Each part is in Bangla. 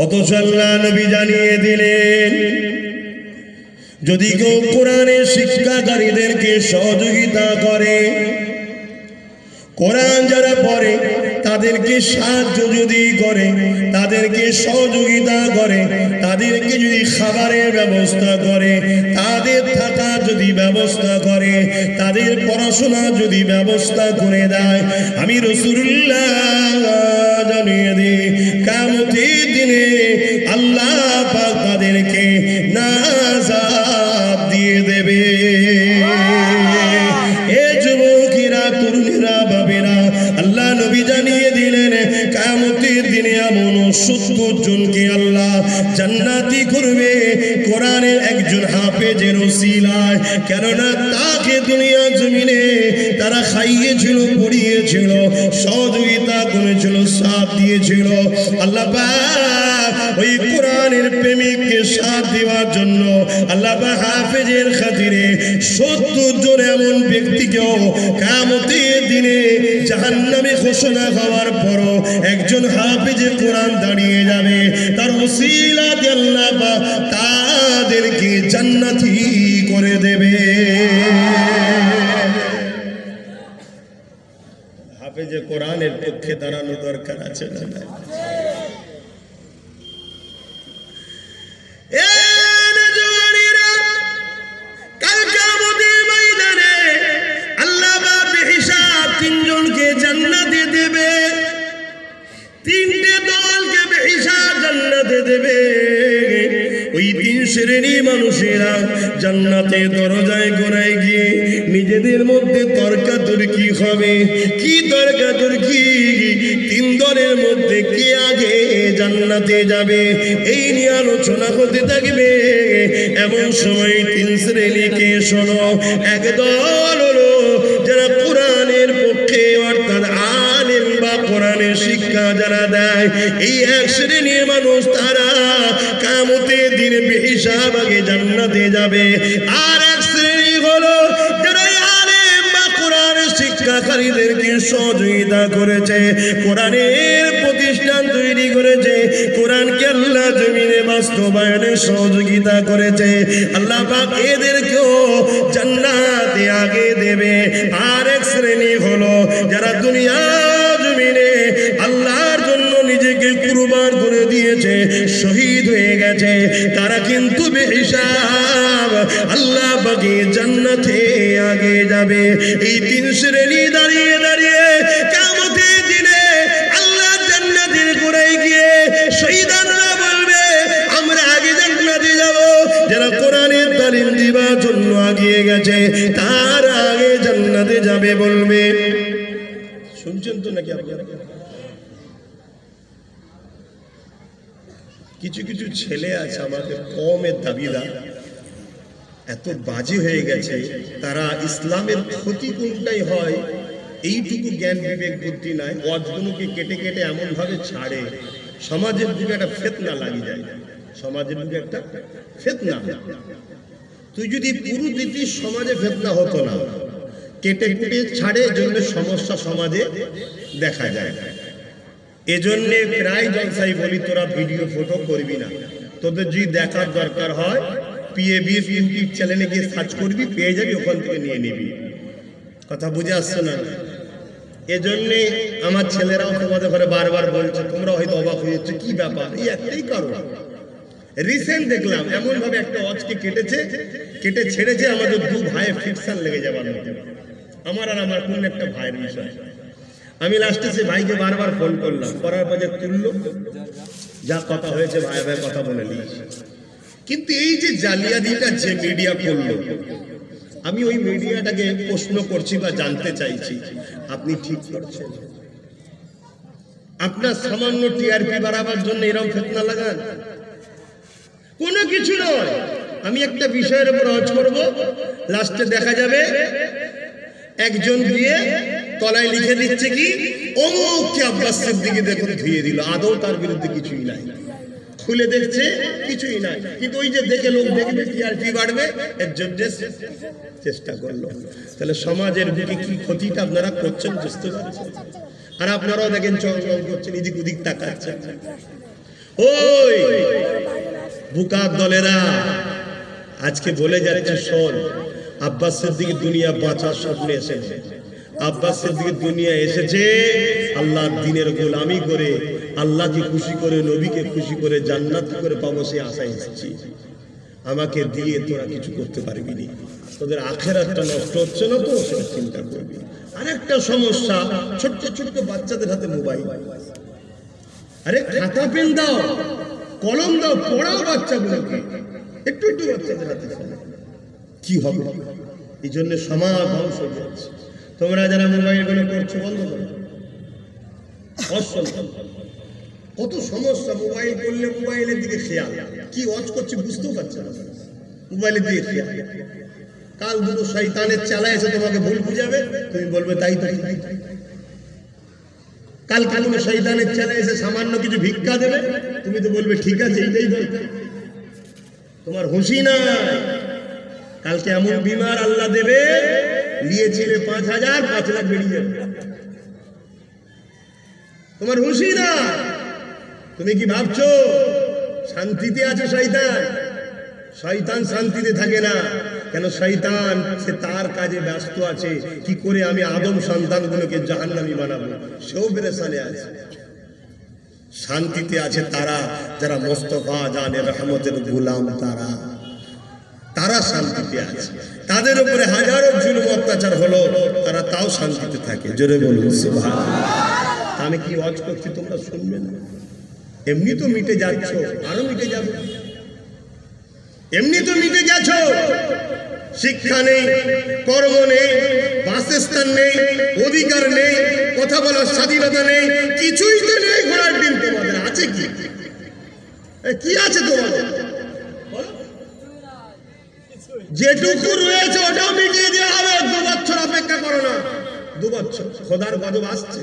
অথচ আল্লাহ নবী জানিয়ে দিলেন, যদি কেউ কোরআনের শিক্ষাকারীদেরকে সহযোগিতা করে, কোরআন যারা পড়ে তাদেরকে সাহায্য যদি করে, তাদেরকে সহযোগিতা করে, তাদেরকে যদি খাবারের ব্যবস্থা করে, তাদের থাকার যদি ব্যবস্থা করে, তাদের পড়াশোনা যদি ব্যবস্থা করে দেয়, আমি রাসূলুল্লাহ জানিয়ে দিই কিয়ামতের দিনে আল্লাহ পাক তাদেরকে নাজাত দিয়ে দেবে। এ যুবকেরা, তরুণীরা, বাবেরা, আল্লাহ নবী জানিয়ে দিলেন কিয়ামতের দিনে এমন 70 জনকে আল্লাহ জান্নাতি করবে কোরআনের একজন হাফেজের ওসিলায়। কেননা তাকে দুনিয়া জমিনে তারা খাইয়েছিল, পড়িয়েছিল, সহযোগিতা করেছিল, সাথ দিয়েছিল। আল্লাহ পাক ওই কোরআনের প্রেমিককে সাথ দেওয়ার জন্য আল্লাহ পাক হাফেজের খাতিরে 70 জন এমন ব্যক্তিকেও কিয়ামতের দিনে জাহান্নামে ঘোষণা হওয়ার পরও একজন হাফেজে কোরআন দাঁড়িয়ে যাবে, তার ওসিলাতে আল্লাহ পাক তাদেরকে জান্নাতি করে দেবে। হাফেজে কোরআনের পক্ষে দাঁড়ানো দরকার আছে না? ওই 3 শ্রেণীর মানুষেরা জান্নাতের দরজায় গোড়ায় গিয়ে নিজেদের মধ্যে তর্কাতর্কি হবে। কি তর্কাতর্কি? 3 দলের মধ্যে কে আগে জান্নাতে যাবে এই নিয়ে আলোচনা হতে থাকবে। এমন সময় 3 শ্রেণীকে শোনো। এক দল হলো যারা কোরআনের পক্ষে, অর্থাৎ আলেম বা কোরআনের শিক্ষা যারা দেয়, এই 1 শ্রেণীর মানুষ তারা কিয়ামতের দিনে বেহিসাব আগে জান্নাতে যাবে। আর 1 শ্রেণী হলো যারা আলেম বা কোরআনের শিক্ষাকারীদেরকে সহযোগিতা করেছে, কোরআনের প্রতিষ্ঠান তৈরি করেছে, কোরআনকে আল্লাহ জমিনে বাস্তবায়নে সহযোগিতা করেছে। আল্লাহ পাক এদেরকেও জান্নাতে আগে দেবে। আর 1 শ্রেণী হলো যারা দুনিয়া জমিনে আল্লাহর জন্য নিজেকে কুরবান করে দিয়েছে, শহীদ হয়ে গেছে, তারা কিন্তু বেহিসাব আল্লাহ পাকে জান্নাতে আগে যাবে। এই 3 শ্রেণী দাঁড়িয়ে দাঁড়িয়ে কিয়ামতের দিনে আল্লাহ জান্নাতের গোড়ায় গিয়ে শহীদানরা বলবে, আমরা আগে জান্নাতে যাব। যারা কোরআনের তালিম দিবার জন্য আগিয়ে গেছে তারা আগে জান্নাতে যাবে বলবে। শুনছেন তো নাকি আপনারা? কিছু কিছু ছেলে আছে আমাদের কওমের দাবিদার, এত বাজে হয়ে গেছে, তারা ইসলামের ক্ষতি কোনটাই হয় এইটুকু জ্ঞান বিবেক বুদ্ধি নাই। ওয়াজগুলোকে কেটে কেটে এমন ভাবে ছাড়ে, সমাজের বুকে একটা ফিতনা লাগিয়ে যায়। সমাজের বুকে একটা ফিতনা। তুই যদি পুরো দিতিস সমাজে ফিতনা হতো না, কেটে কেটে ছাড়ে, জন্য সমস্যা সমাজে দেখা যায়। এজন্যে প্রায় জলসাই বলি, তোরা ভিডিও ফটো করবি না, তোদের যদি দেখার দরকার হয় পিএবি ইউটিউব চ্যানেলে গিয়ে সার্চ করবি, পেয়ে যাবি, ওখান থেকে নিয়ে নিবি। কথা বুঝে আসছে না? এজন্যে আমার ছেলেরাও তোমাদের ঘরে বারবার বলছে, তোমরা হয়তো অবাক হয়েছে, কি ব্যাপার? এই একটাই কারণ। রিসেন্ট দেখলাম এমন ভাবে একটা ওয়াজকে কেটে ছেড়েছে, আমাদের 2 ভাইয়ের ফিকশন লেগে যাবার মতো, আমার আর আমার কোন একটা ভাইয়ের বিষয়। আমি লাস্টে সে ভাইকে বারবার ফোন করলাম, করার পর তুললো, যা কথা হয়েছে ভাই ভাই কথা বলে নিয়েছে। কিন্তু এই যে জালিয়াতিটা যে মিডিয়া করলো, আমি ওই মিডিয়াটাকে প্রশ্ন করছি বা জানতে চাইছি, আপনি ঠিক করছেন? আপনার সামান্য টিআরপি বাড়াবার জন্য এরকম ফিতনা লাগান? কোনো কিছু নয়। আমি একটা বিষয়ের উপর ওয়াজ করব, লাস্টে দেখা যাবে একজন গিয়ে তলায় লিখে দিচ্ছে কি অমুককে আব্বাস সিদ্দিকী দেখুন ধুয়ে দিল, আদৌ তার বিরুদ্ধে কিছুই নাই, খুলে দেখছে কিছুই নাই, কিন্তু ওই যে দেখে লোক দেখবে টিআরপি বাড়বে, এর জন্য চেষ্টা করলো। তাহলে সমাজের বুকে কি ক্ষতিটা আপনারা করছেন বুঝতে পারছেন? আর আপনারাও দেখেন চঙ্গল করছেন, এদিক ওদিক তাকাচ্ছেন। ওই বুকার দলেরা আজকে বলে যাচ্ছে, শোন, আব্বাস সিদ্দিক দুনিয়া বাঁচার স্বপ্নে এসেছে। আব্বাস সিদ্দিক দুনিয়া এসেছে আল্লাহর দ্বীনের গোলামি করে, আল্লাহকে খুশি করে, নবীকে খুশি করে জান্নাত করে পাবো সে আশায় এসেছি। আমাকে দিয়ে তোরা কিছু করতে পারবি না, তোদের আখিরাতটা নষ্ট হচ্ছে না তো সেটা চিন্তা করবি। আরেকটা সমস্যা, ছোট্ট ছোট্ট বাচ্চাদের হাতে মোবাইল। আরে খাতা পেন দাও, কলম দাও, পড়াও বাচ্চাগুলোকে, একটু একটু বাচ্চাদের হাতে কি হবে? এই জন্য সমাজ ধ্বংস হয়ে যাচ্ছে। তোমরা যারা মোবাইল গুলো করছো বন্ধ করো। কত সমস্যা, মোবাইল করলে মোবাইলের দিকে খেয়াল, কি ওয়াচ করছি বুঝতেও পারছে না, মোবাইলের দিকে খেয়াল। কাল দুটো শয়তানের চালা এসে তোমাকে ভুল বুঝাবে, তুমি বলবে তাই তাই। কাল কোনো শয়তানের চালা এসে সামান্য কিছু ভিক্ষা দেবে, তুমি তো বলবে ঠিক আছে এইটাই দরকার। তোমার হুঁশি নাই। কালকে এমন বিমার আল্লাহ দেবে, নিয়েছিলে 5,000, 5 লাখ বেরিয়ে যাবে। তোমার হুঁশি না। তুমি কি ভাবছো শান্তিতে আছে শয়তান? শয়তান শান্তিতে থাকে না। কেন? শয়তান সে তার কাজে ব্যস্ত আছে, কি করে আমি আদম সন্তানগুলোকে জাহান্নামী বানাবো, সেও পেরেশানে আছে। শান্তিতে আছে তারা যারা মোস্তফা জানের রহমতের গোলাম, তারা শান্তিতে আছে। তাদের উপরে হাজারো জুলুম অত্যাচার হলো, তারা তাও শান্তিতে থাকে। জোরে বলুন সুবহানাল্লাহ। আমি কি ওয়াজ করছি তোমরা শুনবে না? এমনি তো মিটে যাচ্ছ, আরো মিটে যাবে। এমনি তো মিটে যাচ্ছ, শিক্ষা নেই, কর্ম নেই, বাসস্থান নেই, অধিকার নেই, কথা বলার স্বাধীনতা নেই, কিছুই তো নেই। ঘোড়ার ডিম তোমাদের আছে কি? কি আছে তোমাদের? যেটুকু রয়েছে ওটাও মিটিয়ে দেওয়া হবে। 2 বছর অপেক্ষা করো না, 2 বছর। খোদার গজব আসছে।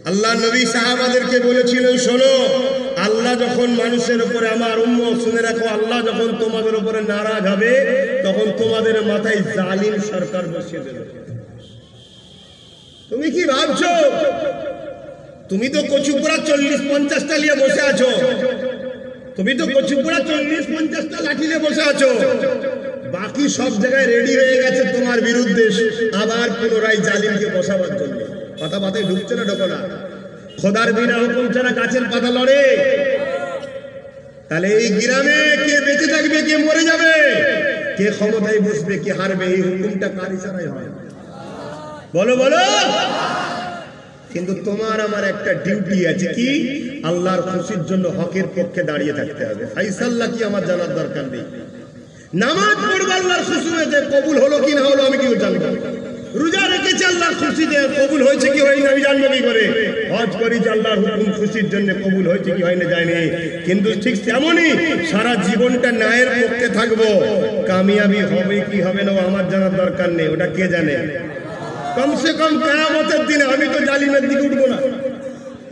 আল্লাহ নবী সাহাবাদেরকে বলেছিলেন, শোনো, আল্লাহ যখন মানুষের উপরে, আমার উম্মত শুনে রাখো, আল্লাহ যখন তোমাদের উপরে নারাজ হবে, তখন তোমাদের মাথায় জালিম সরকার বসিয়ে দেবে। তুমি কি ভাবছো? তুমি তো কচুপুরা 40-50টা নিয়ে বসে আছো। তুমি তো কচুপুরা 40-50টা লাঠি নিয়ে বসে আছো। বাকি সব জায়গায় রেডি হয়ে গেছে তোমার বিরুদ্ধে, আবার পুনরায় জালিমকে বসাবার জন্য। কথা পাতায় ঢুকছে না, ঢোকো না। খোদার বিনা হুকুম ছাড়া গাছের পাতা লড়ে? তাহলে এই গ্রামে কে বেঁচে থাকবে, কে মরে যাবে, কে ক্ষমতায় বসবে, কে হারবে, এই হুকুমটা কার ইশারায় হয়? বলো বলো। কিন্তু তোমার আমার একটা ডিউটি আছে, কি? আল্লাহর খুশির জন্য হকের পক্ষে দাঁড়িয়ে থাকতে হবে। ফাইসাল্লাহ কি আমার জানার দরকার নেই। নামাজ পড়বো আল্লাহর খুশিতে, কবুল হলো কি না হলো আমি কি জানবো? রোজা রেখেছি আল্লাহর খুশিতে, কবুল হয়েছে কি হয়নি আমি জানবো কি করে? হজ করেছি আল্লাহর হুকুম খুশির জন্য, কবুল হয়েছে কি হয়নি যায়নি। কিন্তু ঠিক তেমনই সারা জীবনটা ন্যায়ের পক্ষে থাকবো, কামিয়াবি হবে কি হবে না আমার জানার দরকার নেই, ওটা কে জানে? কমসে কম কিয়ামতের দিনে আমি তো জালিমের দিকে উঠবো না।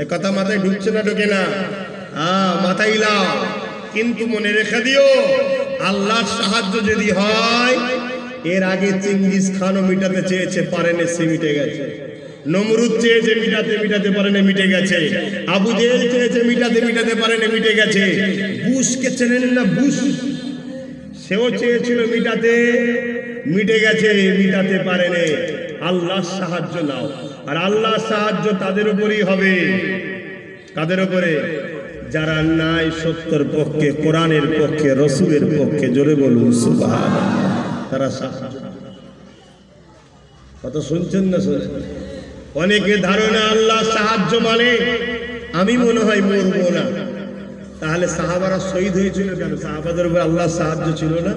এ কথা মাথায় ঢুকছে না, ঢোকে না? মাথায় লাও। কিন্তু মনে রেখে দিও, আল্লাহর সাহায্য যদি হয়, এর আগে চিঙ্গিস খানও মিটাতে চেয়েছে, পারেনি, সে মিটে গেছে। নমরুদ চেয়েছে মিটাতে পারেনি, মিটে গেছে। আবু জেহেল চেয়েছে মিটাতে পারেনি, মিটে গেছে। বুশকে চেনেন না? বুশ, সেও চেয়েছিল মিটে গেছে, মিটাতে পারেনি। আল্লাহর সাহায্য নাও, আর আল্লাহর সাহায্য তাদের উপরই হবে। কাদের উপরে? যারা নাই সত্যের পক্ষে, কোরআনের পক্ষে, রসুলের পক্ষে। জোরে বলুন সুবহানাল্লাহ। তারা সাহায্য। কথা শুনছেন না? শুনেন। অনেকে ধারণা আল্লাহ সাহায্য মানে আমি মনে হয় মরবো না। তাহলে সাহাবারা শহীদ হয়েছিল কেন? সাহাবাদের উপর আল্লাহর সাহায্য ছিল না?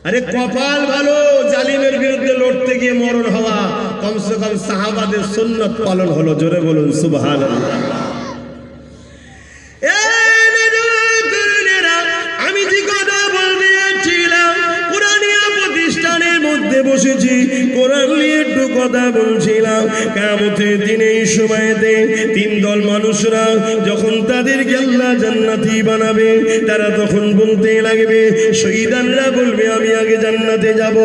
আরে কপাল ভালো, জালিমের বিরুদ্ধে লড়তে গিয়ে মরণ হওয়া, কমসে কম সাহাবাদের সুন্নাত পালন হলো। জোরে বলুন সুবহানাল্লাহ। আমি যে কথা বলতেছিলাম, কোরআনিয়া প্রতিষ্ঠানের মধ্যে বসেছি, কোরআন নিয়ে একটু কথা বলছিলাম। কিয়ামতের দিনে এই সময়তে 3 দল মানুষরা যখন তাদেরকে আল্লাহ জান্নাতি বানাবে, তারা তখন বলতে লাগবে, শহীদানরা বলবে আমি আগে জান্নাতে যাব।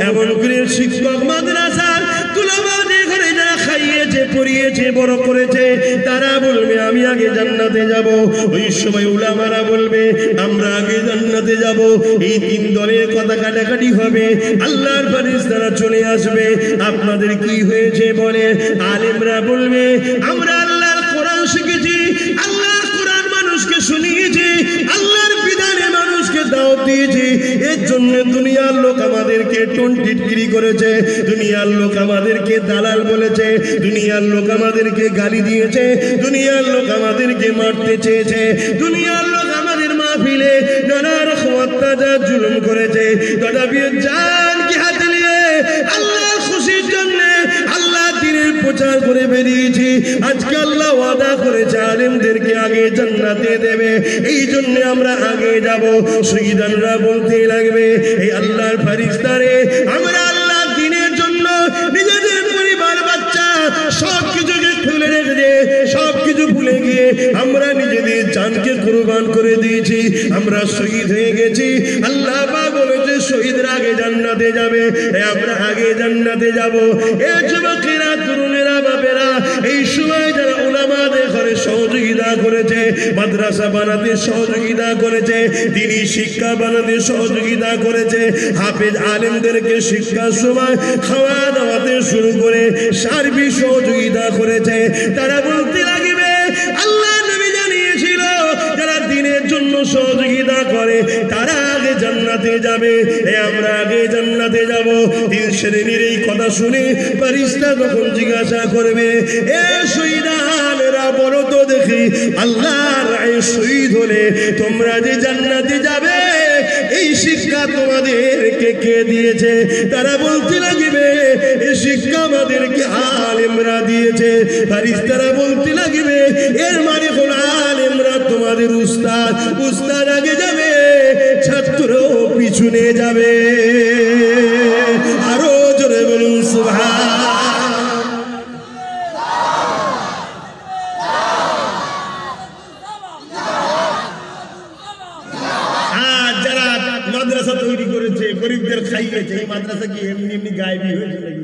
এমন করে শিক্ষক, মাদ্রাসার তুলাবাদের ঘরে যারা খাইয়েছে পড়িয়েছে, বড় করেছে, তারা বলবে আমি আগে জান্নাতে যাব। ওই সময় উলামারা বলবে আমরা আগে জান্নাতে যাব। এই তিন দলের কথা কাটাকাটি হবে, আল্লাহর ফেরেশতারা চলে আসবে। আপনাদের কি হয়েছে বলে? আলেমরা বলবে আমরা আল্লাহর কোরআন শিখেছি, আল্লাহর কোরআন মানুষকে শুনিয়েছি, আল্লাহর বিধানে মানুষকে দাওয়াত দিয়েছি। এর জন্য দুনিয়ার লোক আমাদেরকে টন্টিটকিরি করেছে, দুনিয়ার লোক আমাদেরকে দালাল বলেছে, দুনিয়ার লোক আমাদেরকে গালি দিয়েছে, দুনিয়ার লোক আমাদেরকে মারতে চেয়েছে, দুনিয়ার লোক আমাদের মাহফিলে নানা রকম অত্যাচার জুলুম করেছে। তথাপি জান কি হাতে নিয়ে আল্লাহর খুশির জন্য আল্লাহ দ্বীনের প্রচার করে বেরিয়েছি। আজকে আল্লাহ ওয়াদা করেছে আলেমদেরকে আগে জান্নাতে দেবে, এই জন্য আমরা আগে যাব। শহীদানরা বলতে লাগবে এই আল্লাহর ফেরেশতারে আমরা আল্লাহ দ্বীনের জন্য নিজেদের পরিবার বাচ্চা সব কিছুকে খুলে রেখে সব কিছু ভুলে গিয়ে আমরা নিজেদের জানকে কুরবান করে দিয়েছি, আমরা শহীদ হয়ে গেছি। আল্লাহ পাক বলেছে শহীদরা আগে জান্নাতে যাবে, আমরা আগে জান্নাতে যাব। এই যুবকেরা, তরুণেরা, বাপেরা, এই সময় যারা উলামাদের ঘরে সহযোগিতা করেছে, মাদ্রাসা বানাতে সহযোগিতা করেছে, দ্বীনি শিক্ষা বানাতে সহযোগিতা করেছে, হাফেজ আলেমদেরকে শিক্ষার সময় খাওয়া দাওয়াতে শুরু করে সার্বিক সহযোগিতা করেছে, তারা বলতে লাগবে আল্লাহ নবী জানিয়েছিল যারা দ্বীনের জন্য সহযোগিতা করে তারা আগে জান্নাতে যাবে, আমরা আগে জান্নাতে যাব। তিন শ্রেণীর এই কথা শুনে ফেরেশতা তখন জিজ্ঞাসা করবে এ শহীদানেরা বলো তো দেখি আল্লাহর রায়ে শহীদ হলে তোমরা যে জান্নাতে যাবে এই শিক্ষা তোমাদেরকে কে দিয়েছে? তারা বলতে লাগবে এই শিক্ষা আমাদেরকে আলেমরা দিয়েছে। ফেরেশতারা বলতে লাগবে এর মানে হলো আলেমরা তোমাদের উস্তাদ, উস্তাদ আগে যাবে, ছাত্র পিছনে যাবে। আরো জোরে বলুন সুবহান। মাদ্রাসা তৈরি করেছে, গরিবদের খাইয়েছে, এই মাদ্রাসা কি এমনি এমনি গায়েবী হয়েছে নাকি?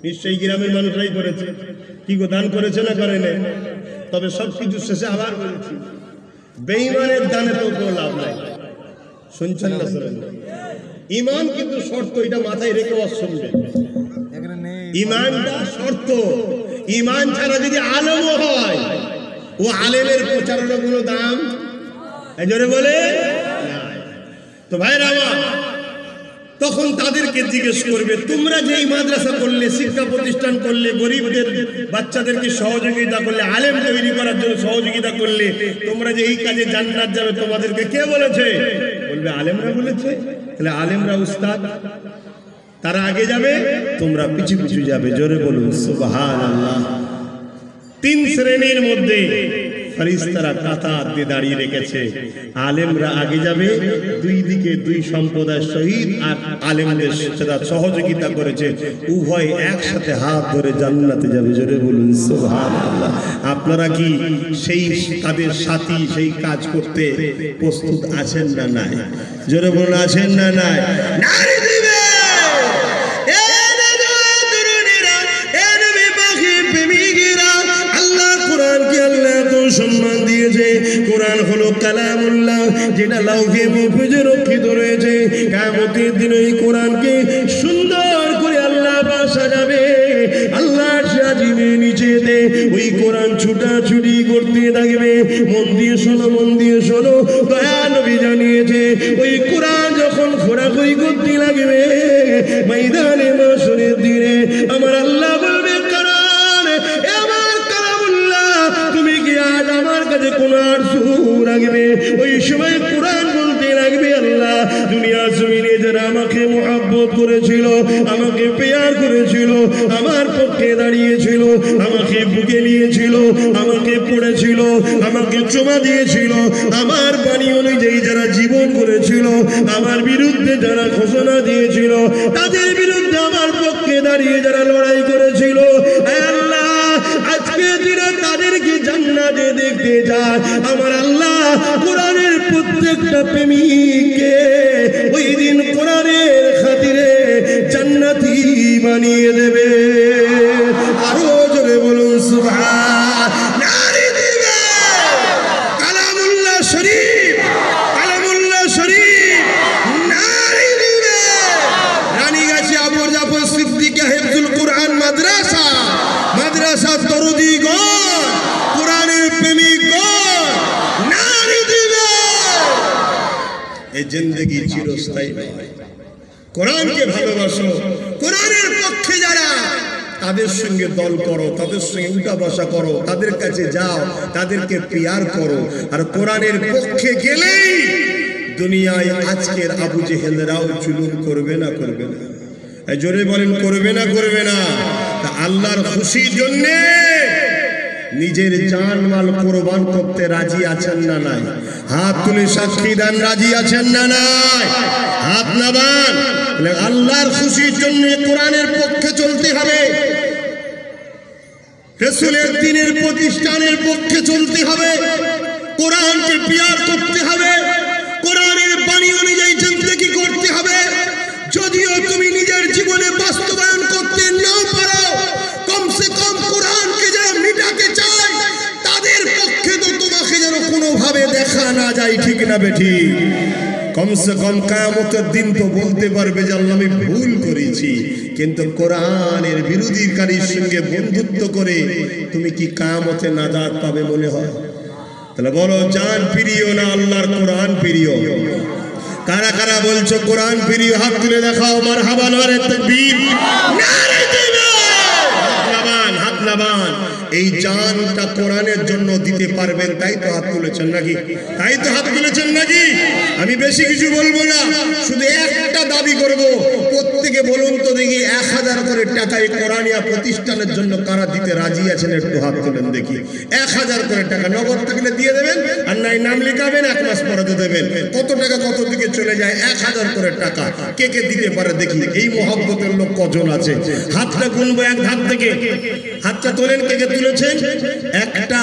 নিশ্চয়ই গ্রামের মানুষরাই করেছে। কি গো, দান করেছে না করে না? তবে সবকিছু শেষে আবার বলেছি বেঈমানের দানে তো কোনো লাভ নাই। শুনছেন না? ঈমান কিন্তু শর্ত, এটা মাথায় রেখে শুনবেন। ঈমানটা শর্ত, ঈমান ছাড়া যদি আলেমও হয় ও আলেমের প্রচারের কোনো দাম এই জোরে বলে। তো ভাইরা আমার, তখন তাদেরকে জিজ্ঞেস করবে তোমরা যে এই মাদ্রাসা করলে, শিক্ষা প্রতিষ্ঠান করলে, গরিবদের বাচ্চাদেরকে সহযোগিতা করলে, আলেম তৈরি করার জন্য সহযোগিতা করলে, তোমরা যে এই কাজে জান্নাত যাবে তোমাদেরকে কে বলেছে? বলবে আলেমরা বলেছে। তাহলে আলেমরা উস্তাদ, তারা আগে যাবে, তোমরা পিছু পিছু যাবে। জোরে বলুন সুবহানাল্লাহ। তিন শ্রেণীর মধ্যে ফেরেশতারা কাতার দিয়ে দাঁড়িয়ে রেখেছে। আলেমরা আগে যাবে, দুই দিকে দুই সম্প্রদায় শহীদ আর আলেমদের সাথে সহযোগিতা করেছে, উভয় একসাথে হাত ধরে জান্নাতে যাবে। জোরে বলুন সুবহানাল্লাহ। আপনারা কি সেই তাদের সাথী, সেই কাজ করতে প্রস্তুত আছেন না নাই? জোরে বলুন আছেন না নাই? নারী দিবে সম্মান দিয়েছে। কোরআন হলো কালামুল্লাহ, যেটা লাউহে মাহফুজে রক্ষিত রয়েছে। কিয়ামতের দিন এই কোরআনকে সুন্দর করে আল্লাহ সাজাবে। আল্লাহ সাজিয়ে নিচেতে ওই কোরআন ছুটাছুটি করতে থাকবে। মন দিয়ে শোনো, মন দিয়ে শোনো, দয়া নবী জানিয়েছে ওই কোরআন যখন ঘোরাঘুরি করতে লাগবে ময়দানে মাশরের দিনে, আমার আল্লাহ বলবে কোরআন আমার কালামুল্লাহ, তুমি কি আজ আমার কাছে কোন আরজু রাখবে? ওই সময় কোরআন বলতে লাগবে আল্লাহ দুনিয়া জমিনে যারা আমাকে মুহাব্বত করেছিল, আমাকে প্যার করেছিল, আমার পক্ষে দাঁড়িয়েছিল, আমাকে বুকে নিয়েছিল, আমাকে পড়েছিল, আমাকে চুমা দিয়েছিল, আমার বাণী অনুযায়ী যারা জীবন করেছিল, আমার বিরুদ্ধে যারা ঘোষণা দিয়েছিল, তাদের বিরুদ্ধে আমার পক্ষে দাঁড়িয়ে যারা লড়াই করেছিল, আল্লাহ আজকে দিনে তাদেরকে জান্নাতে দেখতে যায়। আমার আল্লাহ কোরআনের প্রত্যেকটা প্রেমিককে ওই দিন কোরআনের খাতিরে জান্নাতি বানিয়ে দেবে। আরো জোরে বলুন এই জিন্দেগি চিরস্থায়ী নয়। কোরআনকে ভালোবাসো, কোরআনের পক্ষে যারা তাদের সঙ্গে দল করো, তাদের সঙ্গে উঠা বসা করো, তাদের কাছে যাও, তাদেরকে পিয়ার করো। আর কোরআনের পক্ষে গেলেই দুনিয়ায় আজকের আবু জেহেলরাও জুলুম করবে না, করবে না? জোরে বলেন, করবে না, করবে না? তা আল্লাহর খুশির জন্য নিজের জান মাল কোরবান করতে রাজি আছেন না নাই? হাত তুলে সাক্ষী দেন, রাজি আছেন না নাই? হাত নামান। আল্লাহর খুশির জন্য কোরআনের পক্ষে চলতে হবে, রাসূলের দ্বীনের প্রতিষ্ঠানের পক্ষে চলতে হবে, কোরআনকে পিয়ার করতে হবে, কোরআনের বাণী অনুযায়ী জিন্দেগি করতে হবে। যদিও তুমি নিজের জীবনে বাস্তবায়ন করতে না পারো, কমসে কম কোরআনকে যারা মিটাতে চায় তাদের পক্ষে তো তোমাকে যেন কোনোভাবে দেখা না যায়, ঠিক না বেঠি? কমসে কম কিয়ামতের দিন তো বলতে পারবে যে আল্লাহ আমি ভুল করেছি। কিন্তু কোরআনের বিরোধীকারীর সঙ্গে বন্ধুত্ব করে তুমি কি কিয়ামতে নাজাত পাবে মনে হয়? তাহলে বলো, জান প্রিয় না আল্লাহর কোরআন প্রিয়? কারা কারা বলছো কোরআন প্রিয়? হাত তুলে দেখাও। মারহাবা, নারে তাকবীর, নারে তাকবীর। হাত নামান, হাত নামান। এই জানটা কোরআনের জন্য দিতে পারবেন, তাই তো হাত তুলেছেন নাকি? তাই তো হাত তুলেছেন নাকি? আমি বেশি কিছু বলবো না, শুধু একটা দাবি করব, প্রত্যেকে বলুন তো দেখি 1000 করে টাকা এই কোরআনিয়া প্রতিষ্ঠানের জন্য কারা দিতে রাজি আছেন? একটু হাত তুলেন দেখি। 1000 করে টাকা নগদ থাকলে দিয়ে দেবেন, আর নাই নাম লিখাবেন, 1 মাস পরে দেবেন। কত টাকা কত দিকে চলে যায়? 1000 করে টাকা কে কে দিতে পারে দেখি। এই মহব্বতের লোক কজন আছে? হাতটা গুনবো এক ধার থেকে। হাতটা তোলেন, কে কে তুলেছেন? একটা,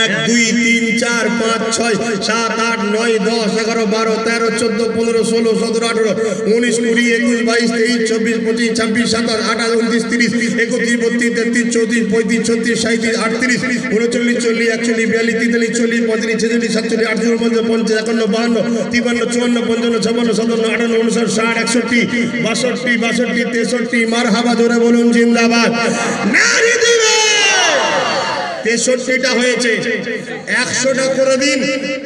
1 2 3 4 5 6 7 8 9 10 11 12 13 14 15 16 17 18 19 20 21 22 23 24 25 26 27 28 29 30 31 32 33 34 35 36 37 38 39 40 41 42 43 44 45 46 47 48 49 50 51 52 53 54 55 56 57 58 59 60 61 62 62 63 মারহাবা, জোরে বলুন জিন্দাবাদ, নারে দিবে। 63টা হয়েছে, 100টা করে দিন।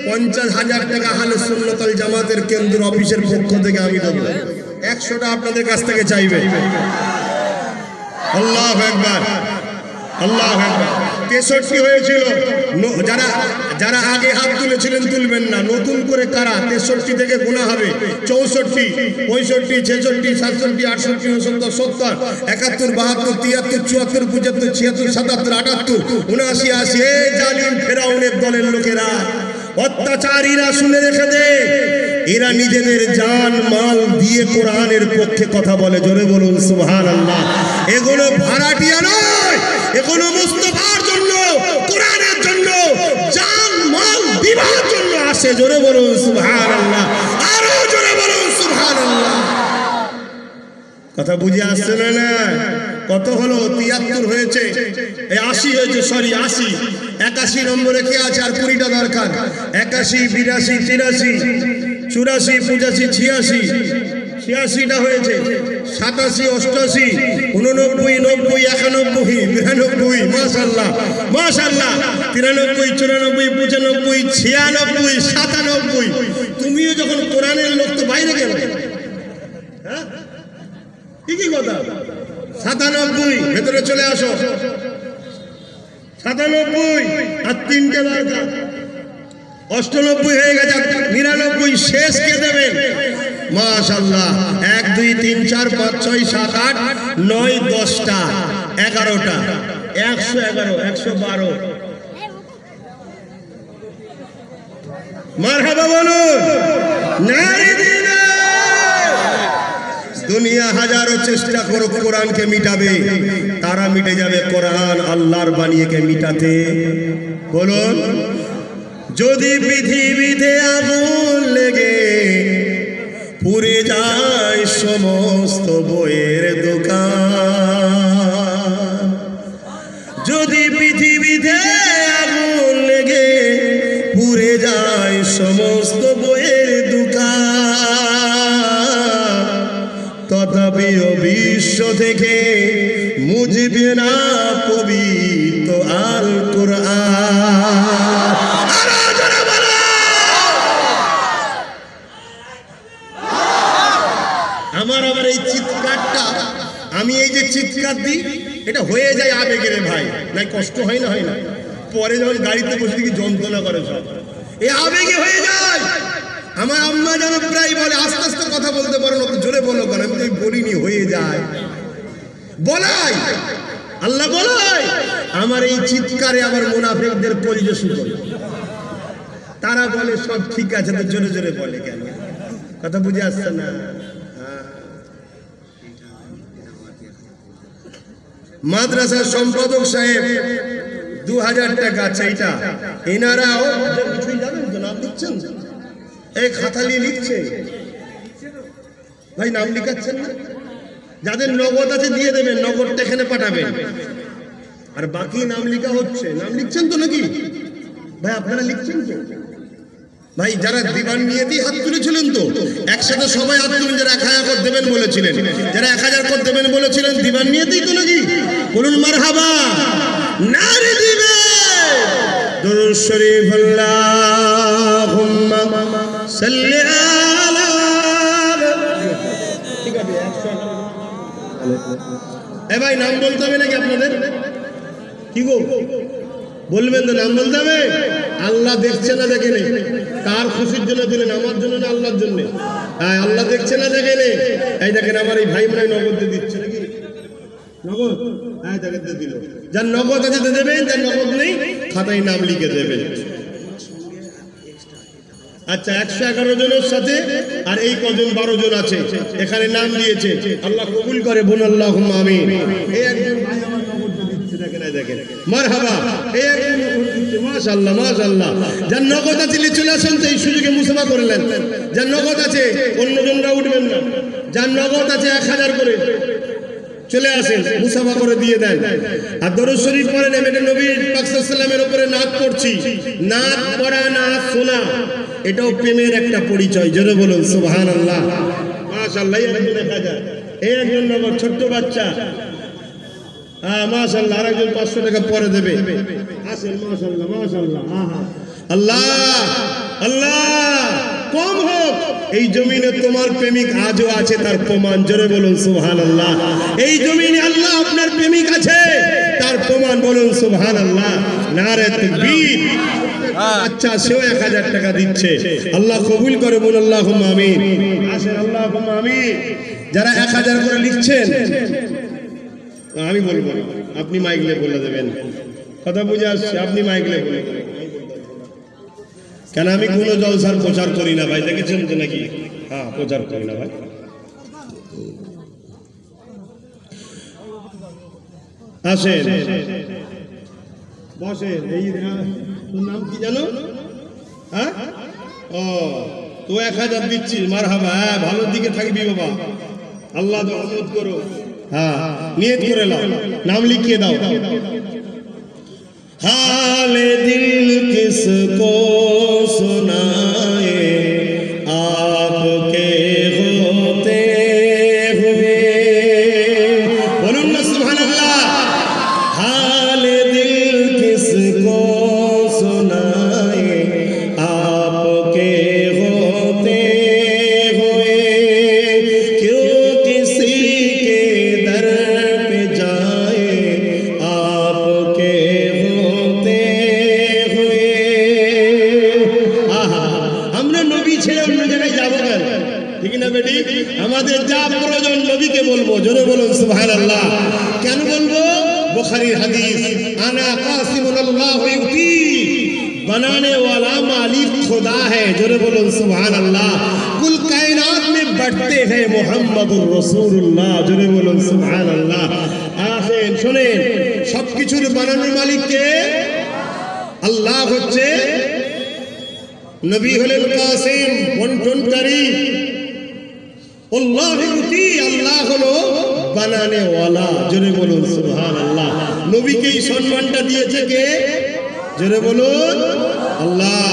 50,000 টাকা আহলে সুন্নাত ওয়াল জামাতের কেন্দ্র অফিসের পক্ষ থেকে আমি দেবো। 100টা আপনাদের কাছ থেকে চাইবে। আল্লাহু আকবার, আল্লাহু আকবার। 63 হয়েছিল। যারা যারা আগে হাত তুলেছিলেন তুলবেন না, নতুন করে কারা? 63 থেকে গোনা হবে। 64 65 66 67 68 69 70 71 72 73 74 75 76 77 78 79 80। এই জালিম ফেরাউনের দলের লোকেরা, অত্যাচারীরা, শুনে রেখে দে, এরা নিজেদের জান মাল দিয়ে কোরআনের পক্ষে কথা বলে। জোরে বলুন সুবহানাল্লাহ। এগুলো ভাড়াটিয়া নয়, এগুলো মুস্তাফার জন্য, কোরআনের জন্য জান মাল দিবার জন্য আসে। জোরে বলুন সুবহানাল্লাহ, আরো জোরে বলুন সুবহানাল্লাহ। কথা বুঝে আসছে না? কত হলো? 73 হয়েছে, 80 হয়েছে, সরি 80। 81 নম্বরে কে আছে? আর 20টা দরকার। 81 82 83 84 85 86 86টা হয়েছে। 87 88 89 90 91 92 মাশাআল্লাহ মাশাআল্লাহ। 93 94 95 96 97 তুমিও যখন কোরআনের লোক তো বাইরে গেল, হ্যাঁ কি কথা? 97 ভেতরে চলে আসো। 97 আর 3টে দরকার। 98 হয়ে গেছে, 99 শেষ কে দেবেন? মাশাআল্লাহ। 1 2 3 4 5 6 7 8 9 10টা 11টা 111 112। মারহাবা বলুন, নারে দিনা। দুনিয়া হাজারো চেষ্টা করো কোরআনকে মিটাবে, তারা মিটে যাবে কোরআন আল্লাহর বাণীকে মিটাতে। বলুন, যদি পৃথিবীতে আগুন লেগে পুড়ে যায় সমস্ত বইয়ের দোকান, যদি পৃথিবীতে আগুন লেগে পুড়ে যায় সমস্ত বইয়ের দোকান, তথাপিও বিশ্ব থেকে মুছবে না পবিত্র আল কোরআন। আমি এই যে চিৎকার দিই এটা হয়ে যায় আবেগের ভাই, নাই কষ্ট হয় না, হয় না? পরে যখন গাড়িতে বসে দেখি যন্ত্রণা করে সব, এ আবেগে হয়ে যায়। আমার আম্মা যেন প্রায় বলে আস্তে আস্তে কথা বলতে পারো না, জোরে বলো কেন? আমি তো বলিনি, হয়ে যায়, বলাই আল্লাহ বলাই। আমার এই চিৎকারে আবার মুনাফিকদের কলিজা শুকোয়, তারা বলে সব ঠিক আছে, তো জোরে জোরে বলে কেন? কথা বুঝে আসছে না? মাদ্রাসার সম্পাদক সাহেব 2000 টাকা, আচ্ছা এটা এনারাও কিছুই জানেন তো, নাম লিখছেন, এই খাতা নিয়ে লিখছে ভাই, নাম লিখাচ্ছেন না? যাদের নগদ আছে দিয়ে দেবেন, নগদটা এখানে পাঠাবেন, আর বাকি নাম লেখা হচ্ছে। নাম লিখছেন তো নাকি ভাই? আপনারা লিখছেন তো ভাই? যারা দিবান নিয়েতেই হাত তুলেছিলেন তো একসাথে সবাই হাত তুলেন, যারা 1000 করে দেবেন বলেছিলেন, যারা 1000 করে দেবেন বলেছিলেন, দিবান নিয়েতেই তো নাকি? বলুন মারহাবা, নারে দিবে দুরূদ শরীফ, আল্লাহুম্মা সাল্লি আলা। ঠিক আছে, এ ভাই নাম বলতে হবে নাকি আপনাদের? কি গো বলবেন তো, নাম বলতে হবে? আল্লাহ দেখছে না দেখে নেই, কার খুশির জন্য দিলেন? আমার জন্য না আল্লাহর জন্য? হ্যাঁ, আল্লাহ দেখছে না দেখে নেই। এই দেখেন আমার এই ভাই মনে নগদ দিয়ে দিচ্ছে নাকি? নগদ, হ্যাঁ দেখেন দিল। যার নগদ আছে দেবেন, যার নগদ নেই খাতায় নাম লিখে দেবেন। আচ্ছা, 111 জনের সাথে আর এই কজন 12 জন আছে এখানে নাম দিয়েছে, আল্লাহ কবুল করে, বলুন আল্লাহুম্মা আমিন। এই একজন ভাই আমার নগদ দিচ্ছে, দেখেন এই দেখেন, মারহাবা। এই একজন নগদ দিচ্ছে, মাশাআল্লাহ মাশাআল্লাহ। যার নগদ আছে চলে আসেন তো, এই সুযোগে মুসাফা করলেন। যার নগদ আছে অন্যজনরা উঠবেন না, যার নগদ আছে 1000 করে চলে আসেন, মুসাফা করে দিয়ে দেন। আর দরুদ শরীফ পড়েন, এটা নবী পাক সাল্লাল্লাহু আলাইহি ওয়াসাল্লামের উপরে নাত পড়ছি। নাত পড়া, নাত শোনা, এটাও প্রেমের একটা পরিচয়, জোরে বলুন সুবহানাল্লাহ মাশাআল্লাহ। একজন 1000, এই একজন নগদ ছোট্ট বাচ্চা, হ্যাঁ মাশাআল্লাহ। আরেকজন 500 টাকা পরে দেবে, আসেন মাশাআল্লাহ মাশাআল্লাহ। আল্লাহ আল্লাহ, কম হোক এই জমিনে তোমার প্রেমিক আজও আছে, তার প্রমাণ, জোরে বলুন সুবহানাল্লাহ। এই জমিনে আল্লাহ আপনার প্রেমিক আছে, তার প্রমাণ, বলুন সুবহানাল্লাহ, নারে তাকবীর। আচ্ছা, সেও 1000 টাকা দিচ্ছে, আল্লাহ কবুল করে, বলুন আল্লাহুম্মা আমিন। আসেন আল্লাহুম্মা আমিন। যারা 1000 করে লিখছেন, আমি বলবো না, আপনি মাইকলে বলে দেবেন, কথা বুঝে আসছে? আপনি মাইকলে বলে দেবেন, কেন আমি কোনো জলসার প্রচার করি না ভাই, দেখেছেন তো নাকি? হ্যাঁ, প্রচার করি না ভাই। আসেন বসেন। এই তোর নাম কি জানো? হ্যাঁ, ও তো 1000 দিচ্ছিস, মারহাবা। হ্যাঁ, ভালোর দিকে থাকবি বাবা, আল্লাহ রহমত করো। হ্যাঁ, নিয়ত করে নাও, নাম লিখিয়ে দাও। हाले दिल किसको सुनाए आपके होते हुए, बोलूं ना सुभान अल्लाह। हाले दिल किसको सुनाए आपके होते हुए, क्यों किसी के दर पे जाए आपके আমাদের যা প্রয়োজন নবীকে বলবো, জোরে বলুন সুবহানাল্লাহ। কেন বলবো? বুখারীর হাদিস, আনা কাসিমুন আল্লাহু ইউতি, बनाने वाला मालिक खुदा है, जोरे बोलो सुभान अल्लाह। कुल कायनात में बढ़ते हैं मुहम्मदुर रसूलुल्लाह, जोरे बोलो सुभान अल्लाह। আসেন শুনেন, সবকিছুর বানানোর মালিক কে? আল্লাহ হচ্ছে। নবী হলেন কাসিম, বন্টনকারী। আল্লাহ ইউতি, আল্লাহ হলো বানানে ওয়ালা, জোরে বলুন সুবহানাল্লাহ। নবীকে এই সম্মানটা দিয়েছে কে? জোরে বলুন আল্লাহ।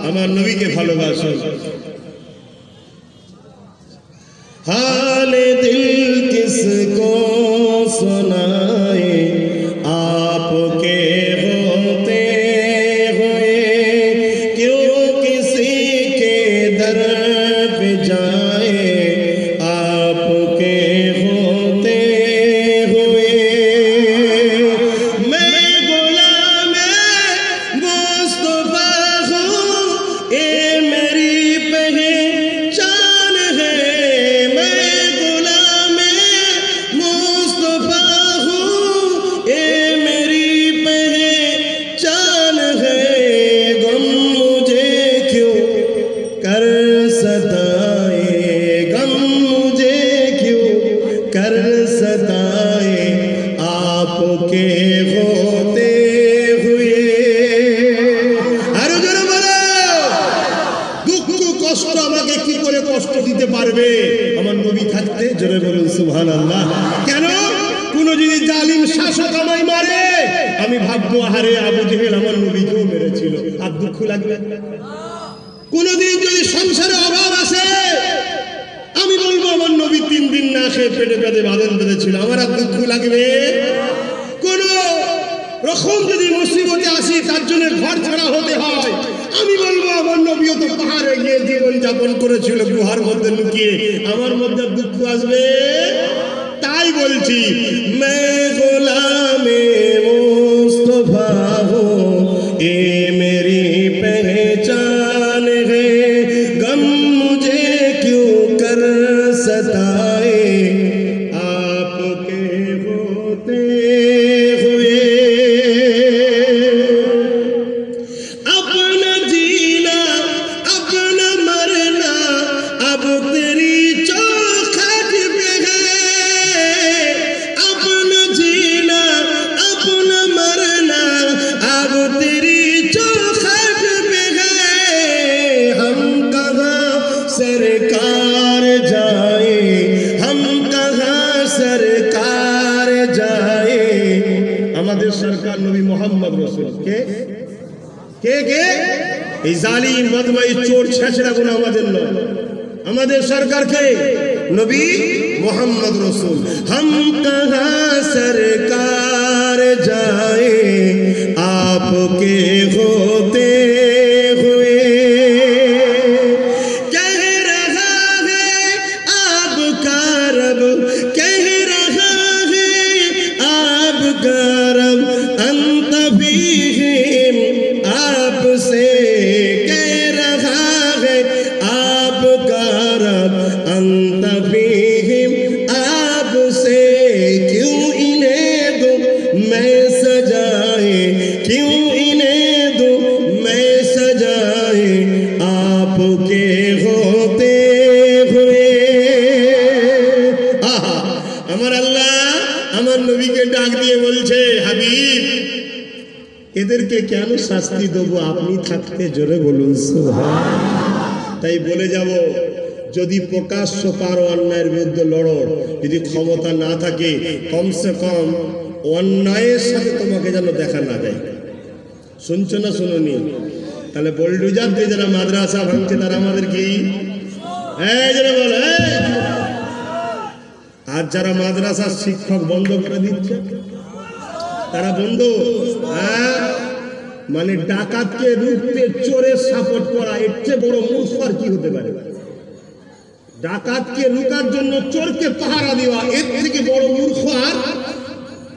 আমার নবীকে ভালোবাসুন। হালে দিল কিসকো সুনায়ে আপকে होते हुए, क्यों किसी के दर पे जाए आपके होते পারবে আমার নবী থাকতে? জোরে বলুন সুবহানাল্লাহ। কেন? কোন যদি জালিম শাসক আমায় মারে, আমি ভাববো আরে আবু জেহেল আমার নবীকেও মেরেছিল, আর দুঃখ লাগবে? কোনদিন যদি সংসারে অভাব আসে, আমি বলবো আমার নবী 3 দিন না খেয়ে পেটে পেটে বাঁধন বেঁধেছিল, আমার আর দুঃখ লাগবে? কোন রকম যদি মুসিবতে আসি, তার জন্য ঘর ছাড়া হতে হয়, আমি বলবো আমার নবীও তো পাহাড়ে গিয়ে জীবন যাপন করেছিল গুহার মধ্যে লুকিয়ে, আমার মধ্যে দুঃখ আসবে? তাই বলছি, মে গোলামে মুস্তফা হো, এ মেরি পহচান है, गम मुझे क्यों कर सताए, आपके होते हुए अपना जीना अपना मरना अब तेरी चौखट पे है, अपना जीना अपना मरना अब तेरी चौखट पे है, हम कहाँ सरकार जाए, हम कहाँ सरकार जाए। আমাদের সরকার নবী মোহাম্মদ রাসূল। কে কে কে? এই জালিম বদমাই চোর ছেঁচড়া গুলো আমাদের নয়, আমাদের সরকার কে? নবী মোহাম্মদ রাসূল। हम कहाँ सरकार जाए, आपके होते हुए कह रहा है आपका रब, कह रहा है आपका रब, अंत फीहिम आपसे कह रहा है आपका रब, अंत फीहिम आपसे, क्यों इन्हें दो मैं सजाए, क्यों इन्हें दो मैं सजाए, आपके होते हुए। आहा, আমার আল্লাহ আমার নবীকে ডাক দিয়ে বলছে, হাবিব এদেরকে কেন শাস্তি দেবো আপনি থাকতে? জোরে বলুন সুবহানাল্লাহ। তাই বলে যাব, যদি প্রকাশ্য পারো অন্যায়ের বিরুদ্ধে লড়ো, যদি ক্ষমতা না থাকে কমসে কম অন্যায়ের সাথে তোমাকে যেন দেখা না যায়। শুনছো না শুনুনি? তাহলে বোল্ডুজার দিয়ে যারা মাদ্রাসা ভাঙছে তারা আমাদের কি? বলে, আর যারা মাদ্রাসার শিক্ষক বন্ধ করে দিচ্ছে তারা বন্ধু। মানে ডাকাতকে রুখতে চোরের সাপোর্ট করা, এর চেয়ে বড় মূর্খ আর কি হতে পারে? ডাকাতকে রুকার জন্য চোরকে পাহারা দেওয়া, এর থেকে বড় মূর্খ আর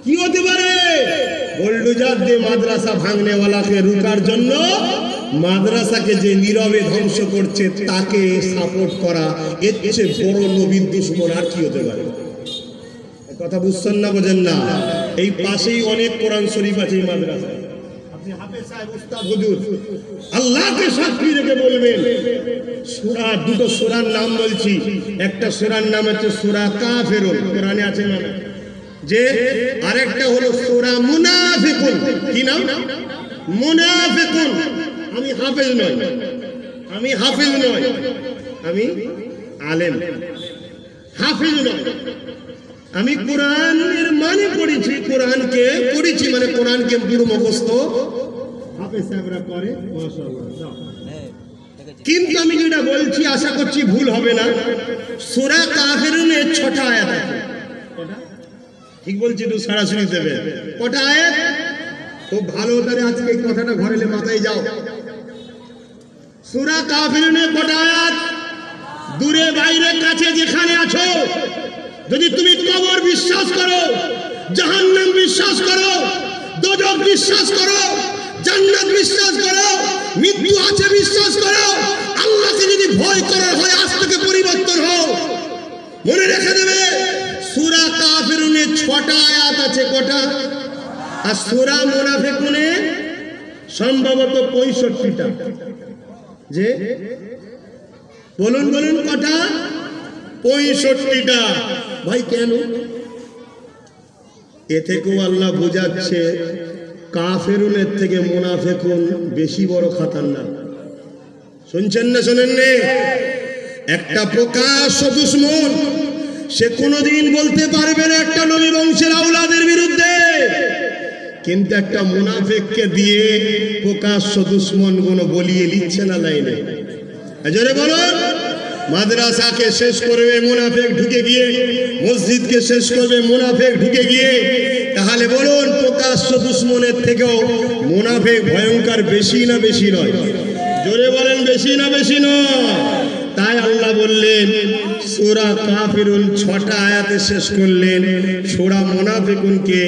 কি হতে পারে? বুলডোজার দিয়ে মাদ্রাসা ভাঙনেওয়ালাকে রুকার জন্য মাদ্রাসাকে যে নীরবে ধ্বংস করছে তাকে সাপোর্ট করা, এর চেয়ে বড় নবীর দুশমন আর কি হতে পারে? কথা বুঝছেন না? বোঝেন না? এই পাশেই অনেক কোরআন শরীফ আছে এই মাদ্রাসায়। আপনি হাফেজ সাহেব উস্তাদ হুজুর আল্লাহকে সাক্ষী রেখে বলবেন, সূরা, দুটো সূরার নাম বলছি, একটা সূরার নাম হচ্ছে সূরা কাফিরুন, কোরআনে আছে না? যে আরেকটা হলো সূরা মুনাফিকুন। কি নাম? মুনাফিকুন। আমি হাফেজ নই, আমি হাফেজ নই, আমি আলেম। হাফেজ নয়, আমি কোরআনের মানে পড়েছি, কোরআনকে পড়েছি, মানে কোরআনকে পুরো মুখস্থ হাফেজ সাহেবরা করে, মাশাআল্লাহ। কিন্তু আমি যেটা বলছি আশা করছি ভুল হবে না। সূরা কাফিরুনে 6টা আয়াত আছে। ঠিক বলছি তো? সরাসরি দেবে কটা আয়াত? খুব ভালো করে আজকে এই কথাটা ঘরে মাথায় যাও। সূরা কাফিরুনে কটা আয়াত? দূরে বাইরে কাছে যেখানে আছো, যদি তুমি কবর বিশ্বাস করো, জাহান্নাম বিশ্বাস করো, দোজখ বিশ্বাস করো, জান্নাত বিশ্বাস করো, মৃত্যু আছে বিশ্বাস করো, আল্লাহকে যদি ভয় করার হয় আজ থেকে পরিবর্তন হও। মনে রেখে দেবে, সূরা কাফিরুনে 6টা আয়াত আছে। কটা? আর সূরা মুনাফিকুনে সম্ভবত 65টা। যে বলুন বলুন কটা? 65টা। ভাই কেন? এ থেকেও আল্লাহ বোঝাচ্ছে কাফেরুনের থেকে মুনাফিকুন বেশি বড় খাতারনাক। শুনছেন না শোনেন নে? একটা প্রকাশ্য দুশমন, সে কোনোদিন বলতে পারবে না একটা নবী বংশের আওলাদের বিরুদ্ধে, কিন্তু একটা মুনাফিককে দিয়ে প্রকাশ্য দুশমন গুলো বলিয়ে লিখছে না লাইনে। জোরে বলুন। মাদ্রাসাকে শেষ করবে মুনাফিক ঢুকে গিয়ে, মসজিদকে শেষ করবে মুনাফিক ঢুকে গিয়ে, তাহলে বলুন প্রকাশ্য দুশমনের থেকেও মুনাফিক ভয়ঙ্কর বেশি না বেশি নয়? জোরে বলেন, বেশি না বেশি নয়? তাই আল্লাহ বললেন সূরা কাফিরুন 6টা আয়াতে শেষ করলেন, সূরা মুনাফিকুনকে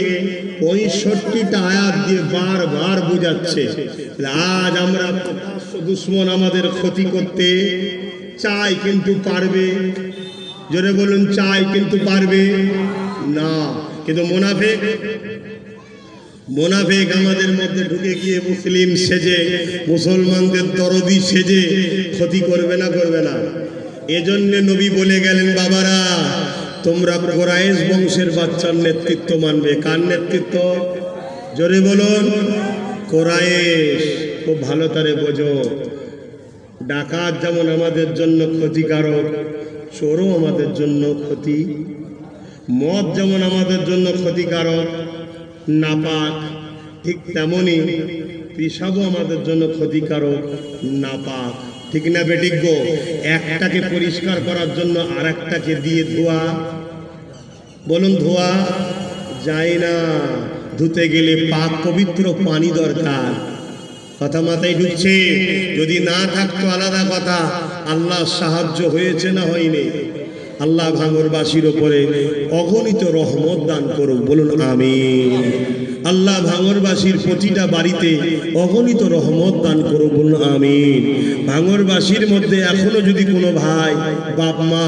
65টা আয়াত দিয়ে বারবার বোঝাচ্ছে। আজ আমরা প্রকাশ্য দুশমন আমাদের ক্ষতি করতে চাই, কিন্তু পারবে? জোরে বলুন, চাই কিন্তু পারবে না। কিন্তু মুনাফিক আমাদের মধ্যে ঢুকে গিয়ে মুসলিম সেজে, মুসলমানদের দরদি সেজে ক্ষতি করবে না, করবে না? এজন্য নবী বলে গেলেন, বাবারা তোমরা কুরাইশ বংশের বাচ্চার নেতৃত্ব মানবে। কার নেতৃত্ব? জোরে বলুন। কুরাইশ। খুব ভালো তারে বোঝো, ডাকাত যেমন আমাদের জন্য ক্ষতিকারক, চোরও আমাদের জন্য ক্ষতি। মদ যেমন আমাদের জন্য ক্ষতিকারক, নাপাক, ঠিক তেমনই পেশাবও আমাদের জন্য ক্ষতিকারক, নাপাক। ঠিক না বেঠিক গো? একটাকে পরিষ্কার করার জন্য আর একটাকে দিয়ে ধোয়া, বলুন ধোয়া যায় না। ধুতে গেলে পাক পবিত্র পানি দরকার। কথা মাথায় ঢুকছে? যদি না থাকতো আলাদা কথা, আল্লাহ সাহায্য হয়েছে না হয়নি? আল্লাহ ভাঙরবাসীর ওপরে অগণিত রহমত দান করুক, বলুন আমিন। আল্লাহ ভাঙরবাসীর প্রতিটা বাড়িতে অগণিত রহমত দান করুক, বলুন আমিন। ভাঙরবাসীর মধ্যে এখনো যদি কোনো ভাই বাপ মা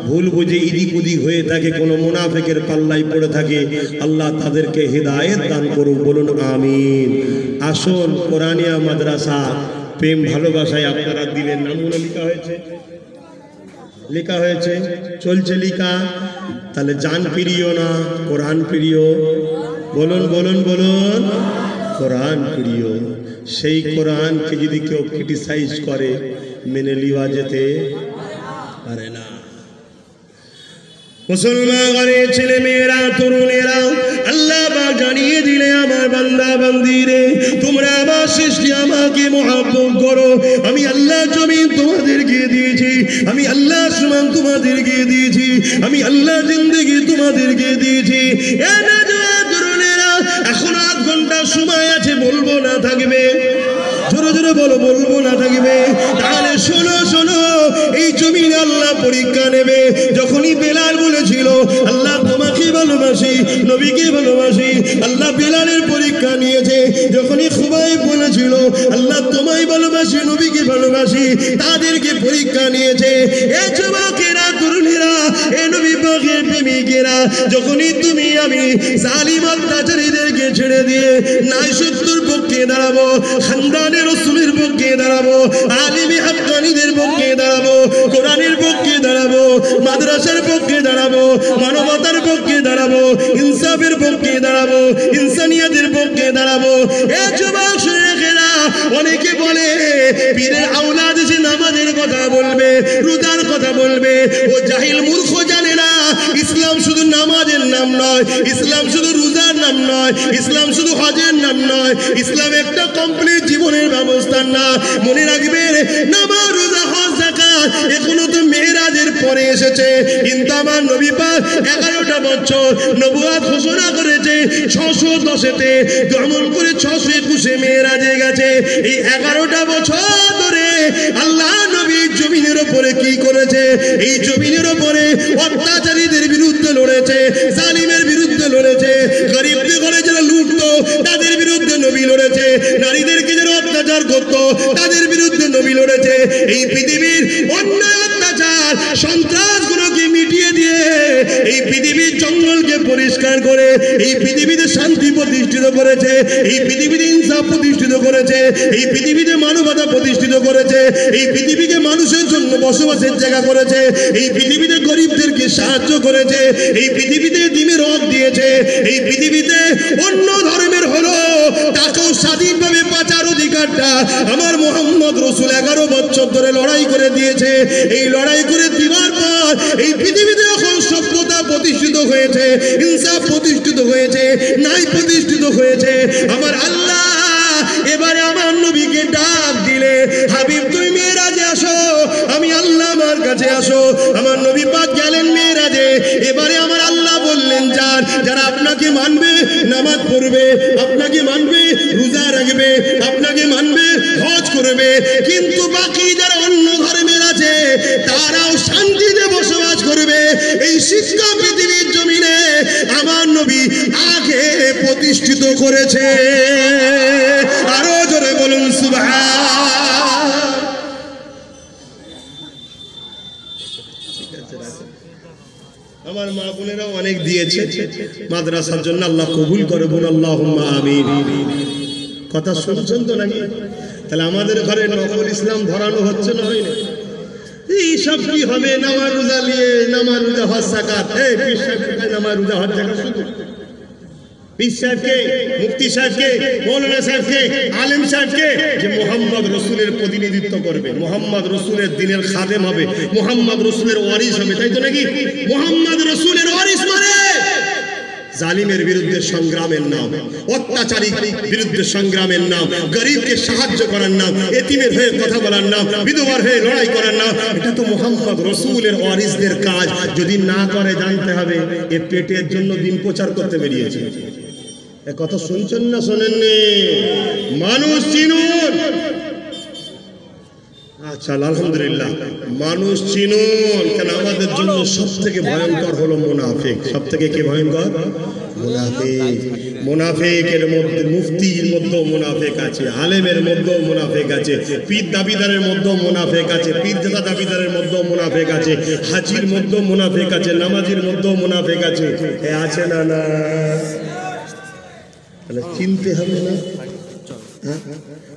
ভুল বুঝে ইদিক উদিক হয়ে থাকে, কোনো মুনাফিকের পাল্লায় পড়ে থাকে, আল্লাহ তাদেরকে হিদায়েত দান করুক, বলুন আমিন। আসুন কোরআনিয়া মাদ্রাসা প্রেম ভালোবাসায় আপনারা দিলেন, নামগুলো লেখা হয়েছে, লেখা হয়েছে, চলছে লেখা। তাহলে জান প্রিয় না কোরআন প্রিয়? বলুন বলুন বলুন। কোরআন প্রিয়। সেই কোরআনকে যদি কেউ ক্রিটিসাইজ করে, মেনে লিওয়া যেতে পারে না। মুসলমান ঘরের ছেলে মেয়েরা, তরুণেরা, আল্লাহ পাক জানিয়ে দিলে আমার বান্দা বান্দিরে, তোমরা আমার সৃষ্টি, আমাকে মহব্বত করো। আমি আল্লাহ জমিন তোমাদেরকে দিয়েছি, আমি আল্লাহ আসমান তোমাদেরকে দিয়েছি, আমি আল্লাহ জিন্দেগি তোমাদেরকে দিয়েছি। তরুণেরা, এখন 8 ঘন্টা সময় আছে, বলবো না থাকবে? জোরে জোরে বলো, বলবো না থাকবে? তাহলে শোনো শোনো, এই জমিনে আল্লাহ পরীক্ষা নেবে। যখনই বেলাল বলেছিল আল্লাহ তোমাকে ভালোবাসি, নবীকে ভালোবাসি, আল্লাহ বেলালের পরীক্ষা নিয়েছে। যখনই খুবাইব বলেছিল আল্লাহ তোমায় ভালোবাসি, নবীকে ভালোবাসি, তাদেরকে পরীক্ষা নিয়েছে। এ যুবকেরা, তরুণেরা, এ নবী পাকের প্রেমিকেরা, যখনই তুমি আমি জালিম অত্যাচারীদেরকে ছেড়ে দিয়ে নাই সত্যের পক্ষে দাঁড়াবো, খানদানে রাসূলের পক্ষে দাঁড়াবো, আলিমে হাক্কানীদের পক্ষে দাঁড়াবো, কোরআনের পক্ষে দাঁড়াবো, মাদ্রাসার পক্ষে দাঁড়াবো, মানবতার পক্ষে দাঁড়াবো, ইনসাফের পক্ষে দাঁড়াবো, ইনসানিয়াতের পক্ষে দাঁড়াবো। এ যুবক শেখেরা, অনেকে বলে পীরের আওলাদ এসে নামাজের কথা বলবে, রোজার কথা বলবে। ও জাহিল মূর্খ, জানে না ইসলাম শুধু নামাজের নাম নয়, ইসলাম শুধু রোজার নাম নয়, ইসলাম শুধু হজের নাম নয়, ইসলাম একটা কমপ্লিট জীবনের ব্যবস্থার না। মনে রাখবেন, নামাজ, রোজা, হজ, যাকাত এখনো তো মেরাজের পরে এসেছে। কিন্তু আমার নবী পাক 11টা বছর নবুয়ত ঘোষণা করেছে, 610-তে গমন করে 621-এ মেরাজে গেছে। এই 11টা বছর ধরে আল্লাহ নবী জমিনের উপরে কি করেছে? এই জমিনের উপরে অত্যাচারীদের বিরুদ্ধে লড়েছে, জালিমের বিরুদ্ধে লড়েছে, গরিবদের ঘরে যারা লুটতো তাদের বিরুদ্ধে নবী লড়েছে, নারীদেরকে যারা অত্যাচার করতো তাদের বিরুদ্ধে নবী লড়েছে। এই পৃথিবীর অন্যায়, অত্যাচার, সন্ত্রাসগুলোকে মিটিয়ে দিয়ে এই পৃথিবীর জঙ্গলকে পরিষ্কার করে এই পৃথিবীতে শান্তি প্রতিষ্ঠিত করেছে, এই পৃথিবীতে ইনসাফ প্রতিষ্ঠিত করেছে, এই পৃথিবীতে মানবতা প্রতিষ্ঠিত করেছে, এই পৃথিবীকে মানুষের জন্য বসবাসের জায়গা করেছে, এই পৃথিবীতে গরিবদেরকে সাহায্য করেছে, এই পৃথিবীতে দ্বীমের হক দিয়েছে, এই পৃথিবীতে অন্য ধর্মের হলো তাকেও স্বাধীনভাবে বাঁচার অধিকার একটা আমার মোহাম্মদ রসুল 11 বছর ধরে লড়াই করে দিয়েছে। এই লড়াই করে দেওয়ার পর এই পৃথিবীতে এখন সভ্যতা প্রতিষ্ঠিত হয়েছে, ইনসাফ প্রতিষ্ঠিত হয়েছে, ন্যায় প্রতিষ্ঠিত হয়েছে। আমার আল্লাহ এবারে আমার নবীকে ডাক দিলে, হাবিব তুই মেরাজে আসো, আমি আল্লাহ আমার কাছে আসো। আমার নবী পাক গেলেন মেরাজে। এবারে আমার আল্লাহ বললেন যান, যারা আপনাকে মানবে নামাজ পড়বে, আপনাকে মানবে রোজা রাখবে, আপনাকে মানবে হজ করবে, কিন্তু বাকি যারা অন্য ধর্মের আছে তারাও শান্তিতে বসবাস করবে। এই শিক্ষা পৃথিবীর জমিনে আমার নবী আগে প্রতিষ্ঠিত করেছে। আরো জোরে বলুন সুবহান। আমার মা বোনেরাও অনেক দিয়েছে মাদ্রাসার জন্য, আল্লাহ কবুল করে বলুন আল্লাহুম্মা আমিন। কথা শুনছেন তো নাকি? তাহলে আমাদের ঘরে নকল ইসলাম ধরানো হচ্ছে না, হয় না? এই সব কি হবে? নামাজ রোজা নিয়ে, নামাজ রোজা হজ যাকাত, এই পীর সাহেবকে নামাজ রোজা হজ যাকাত শুধু পীর সাহেবকে, মুফতি সাহেবকে, মৌলানা সাহেবকে, আলেম সাহেবকে যে মোহাম্মদ রসুলের প্রতিনিধিত্ব করবে, মোহাম্মদ রসুলের দিনের খাদেম হবে, মোহাম্মদ রসুলের ওয়ারিস হবে, তাই তো নাকি? মোহাম্মদ রসুলের ওয়ারিস মানে জালিমের বিরুদ্ধে সংগ্রামের নাম, অত্যাচারী বিরুদ্ধে সংগ্রামের নাম, গরিবকে সাহায্য করার নাম, এতিমের হয়ে কথা বলার নাম, বিধবার হয়ে লড়াই করার নাম। এটা তো মোহাম্মদ রসুলের ওয়ারিসদের কাজ। যদি না করে জানতে হবে এ পেটের জন্য দিন প্রচার করতে বেরিয়েছে। এ কথা শুনছেন না শোনেননি? মানুষ চিনুন। আচ্ছা আলহামদুলিল্লাহ, মানুষ চিনুন। কেন আমাদের জন্য সব থেকে ভয়ঙ্কর হলো মুনাফিক। সব থেকে কে ভয়ঙ্কর? মুনাফিক। মুনাফিকের মধ্যে মুফতির মধ্যেও মুনাফিক আছে, আলেমের মধ্যেও মুনাফিক আছে, পীর দাবিদারের মধ্যেও মুনাফিক আছে, পীর দাদা দাবিদারের মধ্যেও মুনাফিক আছে, হাজির মধ্যেও মুনাফিক আছে, নামাজির মধ্যেও মুনাফিক আছে। এ আছে না? না, তাহলে চিনতে হবে না?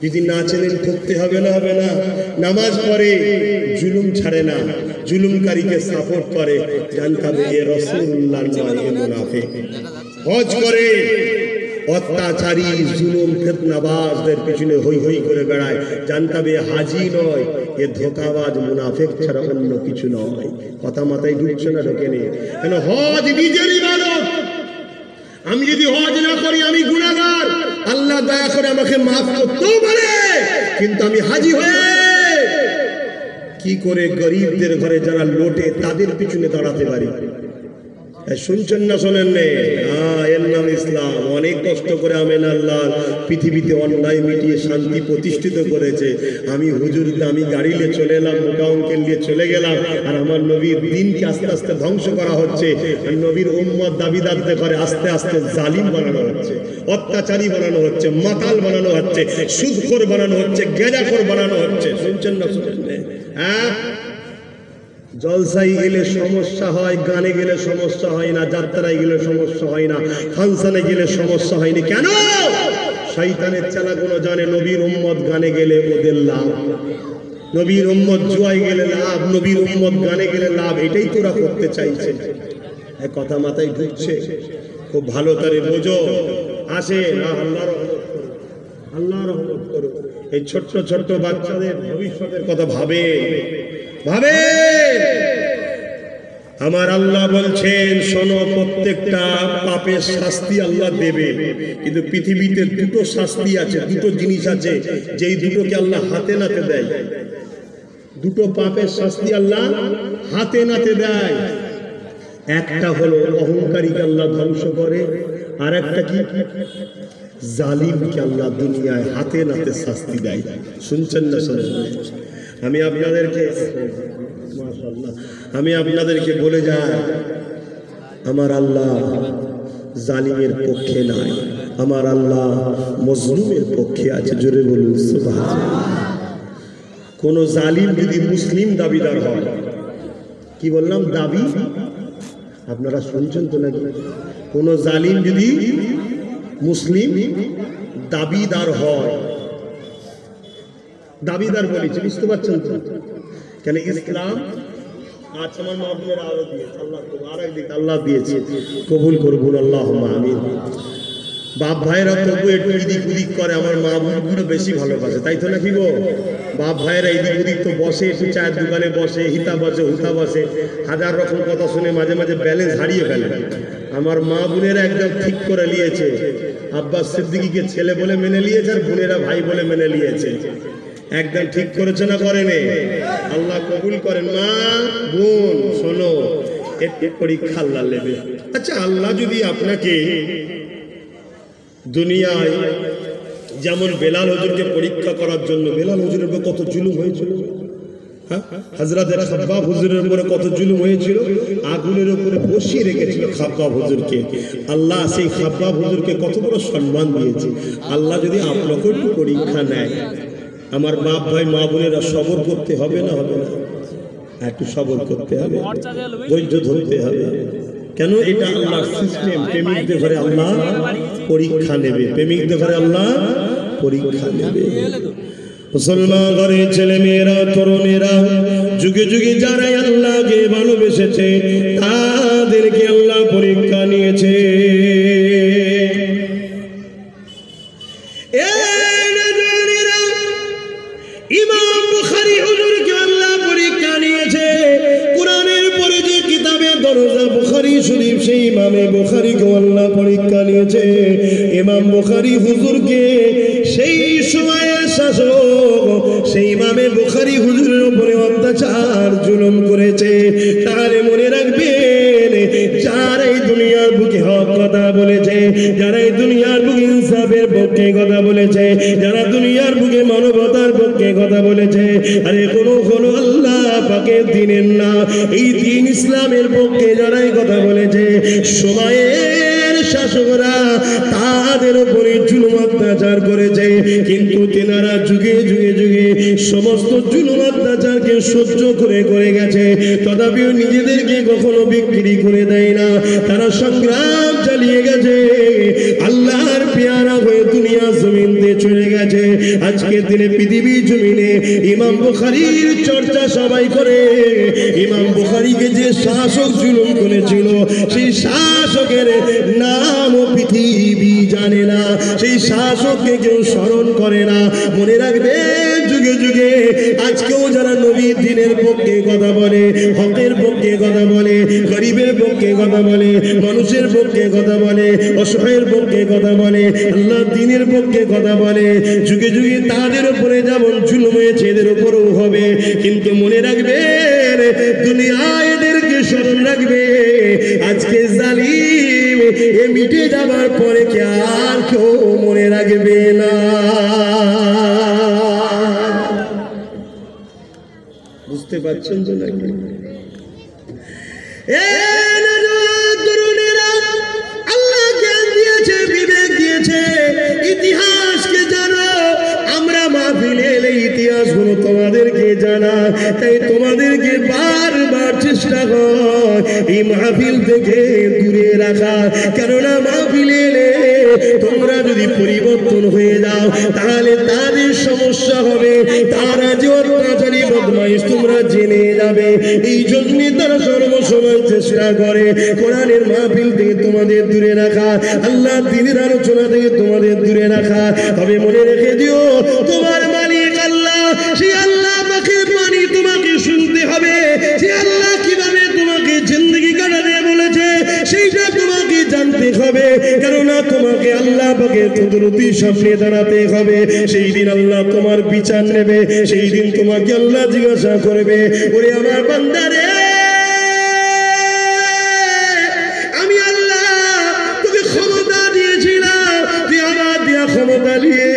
যদি না চেনেন করতে হবে না? হবে না? নামাজ পড়ে জুলুম ছাড়ে না, জুলুমকারীকে সাপোর্ট করে, জানতে হবে এ রাসূলুল্লাহ নয়, এ মুনাফিক। হজ করে অত্যাচারী জুলুম ফিতনাবাজদের পিছনে হই হই করে বেড়ায়, জানতে হবে হাজি নয়, এ ধোঁকাবাজ মুনাফিক ছাড়া অন্য কিছু নয়। কথা মাথায় ঢুকছে না? ঢোকে নেই কেন? হজ নিজের ইবাদত। আমি যদি হজ না করি আমি গুনাহগার, আল্লাহ দয়া করে আমাকে মাফ করতেও পারে, কিন্তু আমি হাজি হয়ে কি করে গরিবদের ঘরে যারা লোটে তাদের পিছনে দাঁড়াতে পারি? শুনছেন না শোনেন নে? এর নাম ইসলাম। অনেক কষ্ট করে আমেন আল্লাহ পৃথিবীতে অন্যায় মিটিয়ে শান্তি প্রতিষ্ঠিত করেছে। আমি হুজুর দামি গাড়ি নিয়ে চলে এলাম, মোটা অঙ্কের নিয়ে চলে গেলাম, আর আমার নবীর দিনকে আস্তে আস্তে ধ্বংস করা হচ্ছে। নবীর উম্মত দাবিদারদের ঘরে আস্তে আস্তে জালিম বানানো হচ্ছে, অত্যাচারী বানানো হচ্ছে, মাতাল বানানো হচ্ছে, সুদখোর বানানো হচ্ছে, গেজাখোর বানানো হচ্ছে। শুনছেন না শোনেন নে? হ্যাঁ, জলসাই গেলে সমস্যা হয়, গানে গেলে সমস্যা হয় না, যাত্রায় গেলে সমস্যা হয় না, ফাংশনে গেলে সমস্যা হয়নি। কেন? শয়তানের চালাগুলো জানে নবীর উম্মত গানে গেলে ওদের লাভ, নবীর উম্মত জুয়ায় গেলে লাভ, নবীর উম্মত গানে গেলে লাভ। এটাই তোরা করতে চাইছে। এক কথা মাথায় ঢুকছে? খুব ভালো করে বোঝো। আসে না, আল্লাহ রহমত করো, আল্লাহ রহমত করো। এই ছোট্ট ছোট্ট বাচ্চাদের ভবিষ্যতের কথা ভাবে ভাবে। আমার আল্লাহ বলছেন শোনো, প্রত্যেকটা পাপের শাস্তি আল্লাহ দেবে, কিন্তু পৃথিবীতে দুটো শাস্তি আছে, দুটো জিনিস আছে যেই দুটোকে আল্লাহ হাতে নাতে দেয়। দুটো পাপের শাস্তি আল্লাহ হাতে নাতে দেয়। একটা হলো অহংকারীকে আল্লাহ ধ্বংস করে, আর একটা কি? জালিমকে আল্লাহ দুনিয়ায় হাতে নাতে শাস্তি দেয়। শুনছেন না শোনেন? আমি আপনাদেরকে বলে যাই, আমার আল্লাহ জালিমের পক্ষে নাই, আমার আল্লাহ মজলুমের পক্ষে আছে। জোরে বলুন সুবহানাল্লাহ। কোন জালিম যদি মুসলিম দাবিদার হয়, কি বললাম? দাবি। আপনারা শুনছেন তো নাকি? কোন জালিম যদি মুসলিম দাবিদার হয়, দাবিদার বলেছে, বুঝতে পারছেন তো? কেন ইসলাম আজ আমার মাহবুবের আরো দিয়েছে, আল্লাহ আরেক দিক আল্লাহ দিয়েছে, কবুল করবুন আল্লাহুম্মা আমিন। বাপ ভাইয়েরা তবু একটু এদিক ওদিক করে, আমার মা বোনগুলো বেশি ভালোবাসে, তাই তো নাকি গো? বাপ ভাইয়েরা এদিক ওদিক তো বসে, একটু চায়ের দোকানে বসে, হিতা বসে, হুতা বসে, হাজার রকম কথা শুনে মাঝে মাঝে ব্যালেন্স হারিয়ে ফেলে। আমার মা বোনেরা একদম ঠিক করে নিয়েছে, আব্বাস সিদ্দিকীকে ছেলে বলে মেনে নিয়েছে, আর বোনেরা ভাই বলে মেনে নিয়েছে। একদম ঠিক করেছে না করেনি? আল্লাহ কবুল করেন। মা বোন শোনো, একটু পরীক্ষা আল্লাহ নেবে। আচ্ছা, আল্লাহ যদি আপনাকে দুনিয়ায় যেমন বেলাল হুজুরকে পরীক্ষা করার জন্য, বেলাল হুজুরের উপর কত জুলুম হয়েছিল, হ্যাঁ, হযরত খাব্বাব হুজুরের উপরে কত জুলুম হয়েছিল, আগুনের উপরে বসিয়ে রেখেছিল খাব্বাব হুজুরকে। আল্লাহ সেই খাব্বাব হুজুরকে কত বড় সম্মান দিয়েছে। আল্লাহ যদি আপনাকে একটু পরীক্ষা নেয়, আমার বাপ ভাই মা বোনেরা সবর করতে হবে না? হবে না? একটু সবর করতে হবে, ধৈর্য ধরতে হবে। কেন? এটা আল্লাহর সিস্টেম। প্রেমিকদের ঘরে আল্লাহ পরীক্ষা নেবে, প্রেমিকদের ঘরে আল্লাহ পরীক্ষা নেবে। মুসলমান ঘরে ছেলে মেয়েরা, তরুণেরা, যুগে যুগে যারাই আল্লাহকে ভালোবেসেছে তাদেরকে আল্লাহ পরীক্ষা নিয়েছে। ইমাম বুখারী হুজুরকে আল্লাহ পরীক্ষা নিয়েছে। কোরআনের পরে যে কিতাবের দরজা বুখারী শরীফ, সেই ইমামে বুখারীকে আল্লাহ পরীক্ষা নিয়েছে। ইমাম বুখারী হুজুরকে সেই সময়ের শাসক সেই ইমামে বুখারী হুজুরের উপরে অত্যাচার জুলুম করেছে। তাহলে মনে রাখবেন, যারা এই দুনিয়ার বুকে হক কথা বলেছে, যারা এই দুনিয়ার বুকে ইনসাফের পক্ষে কথা বলেছে, যারা দুনিয়ার বুকে মানবতার পক্ষে কথা বলেছে, আরে কোনো আল্লাহ পাকের দিনের না, এই দিন ইসলামের পক্ষে যারাই কথা বলেছে, সময়ের শাসকরা তাদের উপরে জুলুম অত্যাচার করেছে। কিন্তু তেনারা যুগে যুগে যুগে সমস্ত জুলুম অত্যাচারকে সহ্য করে গেছে। তথাপিও নিজেদেরকে কখনো বিক্রি করে দেয় না, তারা সংগ্রাম চালিয়ে গেছে, আল্লাহর পেয়ারা হয়ে দুনিয়া জমিনে চলে গেছে। আজকের দিনে পৃথিবী জমিনে ইমাম বুখারীর চর্চা সবাই করে। ইমাম বুখারীকে যে শাসক জুলুম করেছিল, সেই শাসকের নাম পৃথিবী জানে না, সেই শাসককে কেউ স্মরণ করে না। মনে রাখবে, যুগে যুগে আজকেও যারা নবীর দ্বীনের পক্ষে কথা বলে, হকের পক্ষে কথা বলে, গরিবের পক্ষে কথা বলে, মানুষের পক্ষে কথা বলে, অসহায়ের পক্ষে কথা বলে, আল্লাহ দ্বীনের পক্ষে কথা বলে, যুগে যুগে তাদের উপরে যেমন জুলুম হয়েছে এদের উপরেও হবে। কিন্তু মনে রাখবে, দুনিয়া এদেরকে স্মরণ রাখবে। আজকে জালিম এ মিটে যাবার পরে কে আর কেউ মনে রাখবে না। বুঝতে পারছেন তো নাকি? আল্লাহ জ্ঞান দিয়েছে, বিবেক দিয়েছে, ইতিহাসকে জানো। আমরা মাহফিলে এলে ইতিহাস গুলো তোমাদেরকে জানা, তাই তোমাদেরকে বারবার চেষ্টা কর এই মাহফিল থেকে দূরে রাখা। কেননা মাহফিলে এলে তোমরা যদি পরিবর্তন হয়ে যাও, তাহলে তাদের সমস্যা হবে, তারা যে অত্যাচারী বদমাইশ তোমরা জেনে যাবে। এই জন্য তারা সর্বসময় চেষ্টা করে কোরআনের মাহফিল থেকে তোমাদের দূরে রাখা, আল্লাহ দ্বীনের আলোচনা থেকে তোমাদের দূরে রাখা। তবে মনে রেখে দিও, তোমার মালিক আল্লাহ, সেই আল্লাহ পাকের বাণী তোমাকে শুনতে হবে। সেই আল্লাহ কিভাবে তোমাকে জিন্দগি কাটাতে বলেছে সেইটা তোমাকে জানতে হবে। কেননা তোমাকে আল্লাহ পাকের কুদরতি সামনে দাঁড়াতে হবে। সেই দিন আল্লাহ তোমার বিচার নেবে, সেই দিন তোমাকে আল্লাহ জিজ্ঞাসা করবে, ওরে আমার বান্দারে, আমি আল্লাহ তোকে ক্ষমতা দিয়েছিলাম, তুই আমার দেয়া ক্ষমতা নিয়ে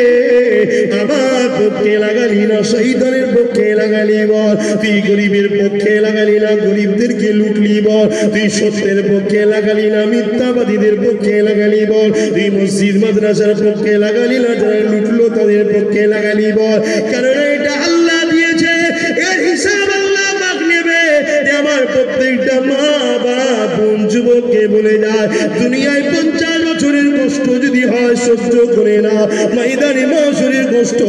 আমার পক্ষে লাগালি না, শহীদের পক্ষে লাগালি বল, তুই গরিবের পক্ষে লাগালি না, গরিবদেরকে লুটলি বল, তুই সত্যের পক্ষে লাগালি না, মিথ্যাবাদীদের পক্ষে লাগালি বল, তুই মসজিদ মাদ্রাসার পক্ষে লাগালি না, যারা লুটলো তাদের পক্ষে লাগালি বল। কারণ এটা আল্লাহ দিয়েছে, এর হিসাব আল্লাহ পাক নেবে। আমার প্রত্যেকটা মা বাপ যুবককে বলে যায়, দুনিয়ায় 50 বছরের কষ্ট যদি হয় সহ্য করে না, ময়দানে মাশরের কষ্ট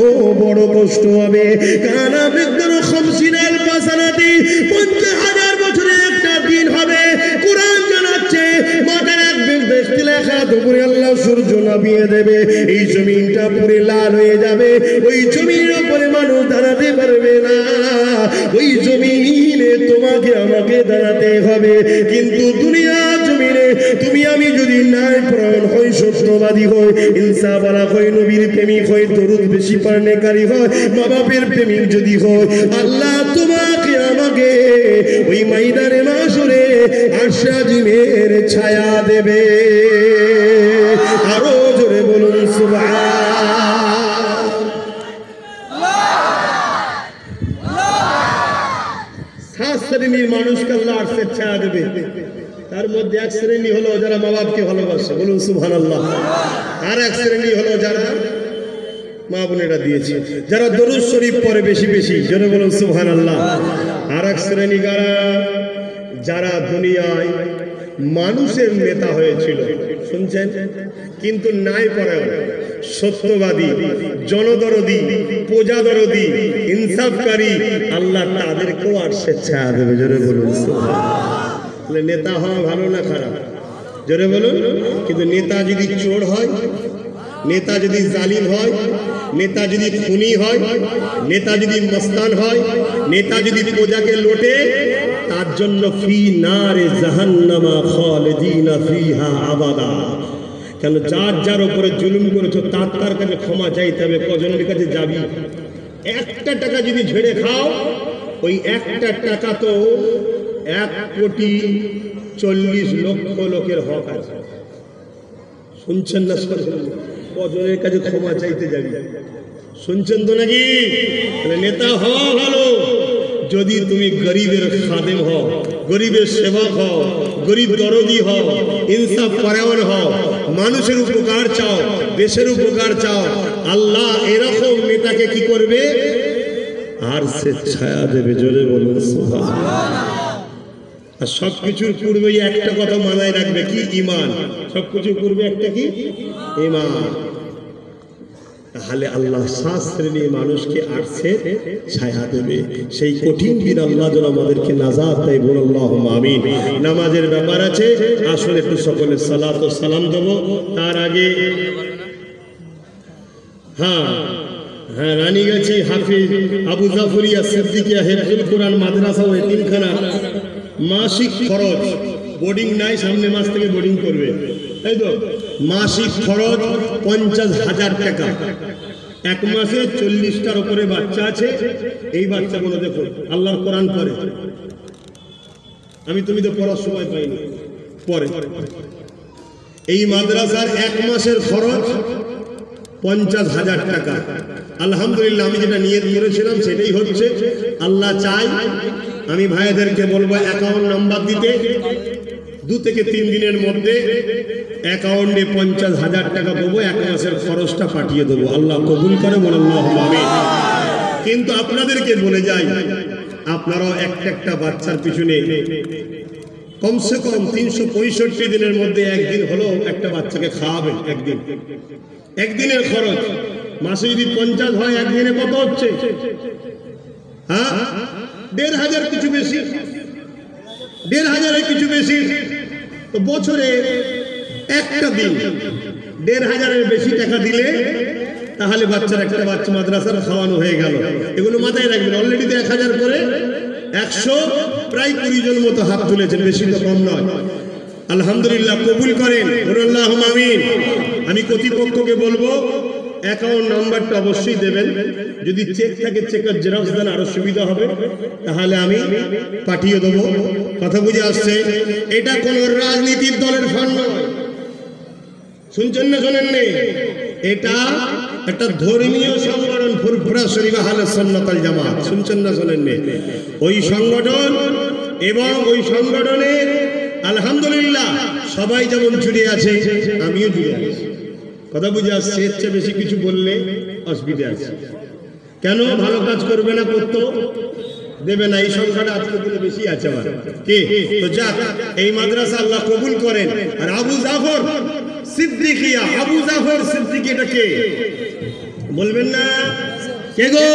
বড় কষ্ট হবে। কানা বিদ্যার 50,000 বাসানাতি, 50,000 বছরের একটা দিন হবে। কোরআন জানাচ্ছে, মাথায় রাখবেন, বেশি লেখা দুপুরে আল্লাহ সূর্য কাঁপিয়ে দেবে, এই জমিনটা পুরে লাল হয়ে যাবে, ওই জমিনের উপরে মানুষ দাঁড়াতে পারবে না, ওই জমিনে তোমাকে আমাকে দাঁড়াতে হবে। কিন্তু দুনিয়া জমিনে তুমি আমি যদি ন্যায় পরায়ণ হই, সত্যবাদী হই, ইনসাফওয়ালা হই, নবীর প্রেমিক হই, দরুদ বেশি পালনকারী হয়, মা বাপের প্রেমিক যদি হয়, আল্লাহ তোমাকে আমাকে ওই ময়দানে মাশরে আরশ আজিমের ছায়া দেবে। আরো জোরে বলুন সাত শ্রেণীর মানুষকে আল্লাহ আরশের ছায়া দেবে। তার মধ্যে এক শ্রেণী হলো যারা মা বাপকে ভালোবাসে, বলুন সুবহানাল্লাহ। আর এক শ্রেণী হলো যারা মা বোনেরা দিয়েছে, যারা দরুদ শরীফ পড়ে বেশি বেশি, জোরে বলুন সুবহানাল্লাহ। আর এক শ্রেণী যারা দুনিয়ায় মানুষের নেতা হয়েছিল, শুনছেন, কিন্তু ন্যায় পরায়ণ, সত্যবাদী, জনদরদি, প্রজাদরদি, ইনসাফকারী, আল্লাহ তাদেরকেও আরশের ছায়া দেবে। জোরে বলুন সুবহানাল্লাহ। নেতা হওয়া ভালো না খারাপ? জোরে বলুন। কিন্তু নেতা যদি চোর হয়, নেতা যদি জালিম হয়, নেতা যদি খুনি হয়, নেতা যদি মস্তান হয়, নেতা যদি প্রজাকে লোটে, তার জন্য ফি নারে জাহান্নামা খালিদিনা ফিহা আবাদা। কেন? যার যার উপরে জুলুম করেছো তার তার কাছে ক্ষমা চাইতে হবে। কজনের কাছে যাবি? একটা টাকা যদি ঝেড়ে খাও, ওই একটা টাকা তো 1,40,00,000 লোকের হক আছে। শুনছেন না? কজনের কাছে ক্ষমা চাইতে যাবি? শুনছেন তো নাকি? নেতা হওয়া ভালো যদি তুমি গরিবের খাদেম হও, গরিবের সেবক হও, গরিব দরদি হও, ইনসাফ পরায়ণ হও, মানুষের উপকার চাও, দেশের উপকার চাও, আল্লাহ এরকম নেতাকে কি করবে? আর সে ছায়া দেবে। জোরে বলুন সুবহানাল্লাহ। আর সবকিছুর পূর্বে একটা কথা মাথায় রাখবে, কি? ঈমান। সবকিছুর পূর্বে একটা কি? ঈমান। তাহলে আল্লাহ সাত শ্রেণীর মানুষকে আরশের ছায়া দেবে। সেই কঠিন দিন আল্লাহ যেন আমাদেরকে নাজাত দেয়। বলুন আল্লাহুম্মা আমিন। নামাজের ব্যাপার আছে, আসলে একটু সকলে সালাত ও সালাম দেব। তার আগে হ্যাঁ, রানীগাছি হাফিজ আবু জাফরিয়া সিদ্দিকিয়া হেফজুল কোরআন মাদ্রাসা ও এতিমখানা মাসিক খরচ, বোর্ডিং নাই, সামনে মাস থেকে বোর্ডিং করবে, তাই তো? মাসিক খরচ 50,000 টাকা। এক মাসে 40টার উপরে বাচ্চা আছে। এই বাচ্চাগুলো দেখো আল্লাহর কোরআন পড়ে। তুমি তো পড়ার সময় পাইনি, পরে এই মাদ্রাসার এক মাসের খরচ 50,000 টাকা। আলহামদুলিল্লাহ, আমি যেটা নিয়ত করেছিলাম সেটাই হচ্ছে। আল্লাহ চাই, আমি ভাইদেরকে বলবো অ্যাকাউন্ট নাম্বার দিতে, 2 থেকে 3 দিনের মধ্যে অ্যাকাউন্টে 50,000 টাকা দেবো, এক মাসের খরচটা পাঠিয়ে দেবো। আল্লাহ কবুল করে, বলুন আল্লাহুম্মা আমিন। কিন্তু আপনাদেরকে বলে যাই, আপনারাও একটা বাচ্চার পিছনে কমসে কম 365 দিনের মধ্যে একদিন হলো একটা বাচ্চাকে খাওয়াবেন। একদিনের খরচ মাসে যদি 50 হয়, একদিনে কত হচ্ছে? হ্যাঁ, 1,500 কিছু বেশি, 1,500 কিছু বেশি। তো বছরে একটা দিন 1,500-এর বেশি টাকা দিলে তাহলে একটা বাচ্চা মাদ্রাসার খাওয়ানো হয়ে গেল। এগুলো মাথায় রাখবেন। অলরেডি তো 1,000 করে 100, প্রায় 20 জন মতো হাত তুলেছেন, বেশি তো কম নয়। আলহামদুলিল্লাহ, কবুল করেন, বলুন আল্লাহুম্মা আমিন। আমি কর্তৃপক্ষকে বলবো অ্যাকাউন্ট নাম্বারটা অবশ্যই দেবেন। যদি চেক থাকে চেকের জেরক্স দেন, আরো সুবিধা হবে, তাহলে আমি পাঠিয়ে দেবো। কথা বুঝে আসছে? এটা কোন রাজনীতির দলের ফান্ড নয়। শুনছেন না শোনেন নেই? এটা একটা ধর্মীয় সংগঠন, ফুরফুরা শরীফ আহলে সুন্নাত ওয়াল জামাত। শুনছেন না শোনেন নেই? ওই সংগঠন এবং ওই সংগঠনের আলহামদুলিল্লাহ সবাই যেমন জুড়ে আছে, আমিও জুড়ে আছি। কথা বুঝে আসছে? এর চেয়ে বেশি কিছু বললে অসুবিধা আছে। কেন? ভালো কাজ করবে না, করতে দেবে না, এই সংখ্যাটা আজকে দিলে বেশি আছে আমার। কে? তো যাক, এই মাদ্রাসা আল্লাহ কবুল করেন। আর আবু জাফর সিদ্দিকিয়া, আবু জাফর সিদ্দিকী, এটা কে বলবেন না? কে গো?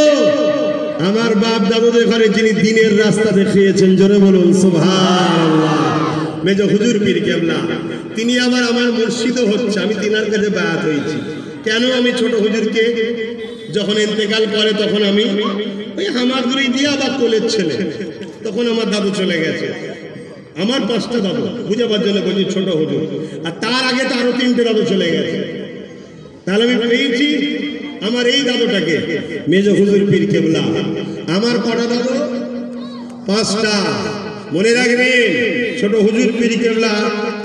আমার বাপ দাদুদের ঘরে যিনি দিনের রাস্তা দেখিয়েছেন। জোরে বলুন সুবহানাল্লাহ। মেজ হুজুর পীর কেবলা, তিনি আমার মুর্শিদও হচ্ছে। আমি তিনার কাছে বায়াত হয়েছি। কেন? আমি ছোট হুজুরকে যখন ইন্তেকাল করে তখন আমি ওই হামাগুড়ি দিয়া বা কোলের ছেলে, তখন আমার দাদু চলে গেছে। আমার 5টা দাদু, বুঝাবার জন্য বলছি ছোট হুজুর, আর তার আগে তো আরো 3টে দাদু চলে গেছে। তাহলে আমি পেয়েছি আমার এই দাদুটাকে, মেজ হুজুর পীর কেবলা। আমার কটা দাদু? 5টা। মনে রাখবেন, ছোট হুজুর পীর কেবলা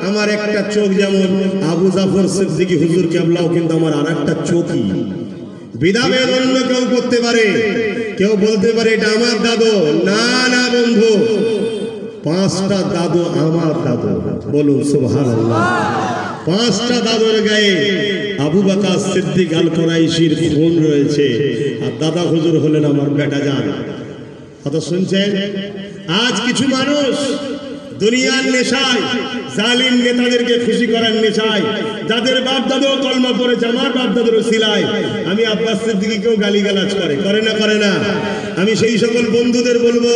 আমার একটা চোখ, যেমন আবু জাফর সিদ্দিকী হুজুর কেবলাও কিন্তু আমার আর একটা চোখই। বিধাবের অন্য কেউ করতে পারে, কেউ বলতে পারে এটা আমার দাদু। না না বন্ধু, 5টা দাদু আমার দাদু। বলুন সুবহানাল্লাহ। 5টা দাদুর গায়ে আবু বকর সিদ্দিক আল কুরাইশির খুন রয়েছে, আর দাদা হুজুর হলেন আমার বেটা জান। কথা শুনছেন? আজ কিছু মানুষ দুনিয়ার নেশায়, জালিম নেতাদেরকে খুশি করার নেশায়, যাদের বাপ দাদু কলমা পড়েছে, আমার বাপ দাদুর ওসিলায়, আমি আব্বাস সিদ্দিকীকেও গালিগালাজ করে না? আমি সেই সকল বন্ধুদের বলবো,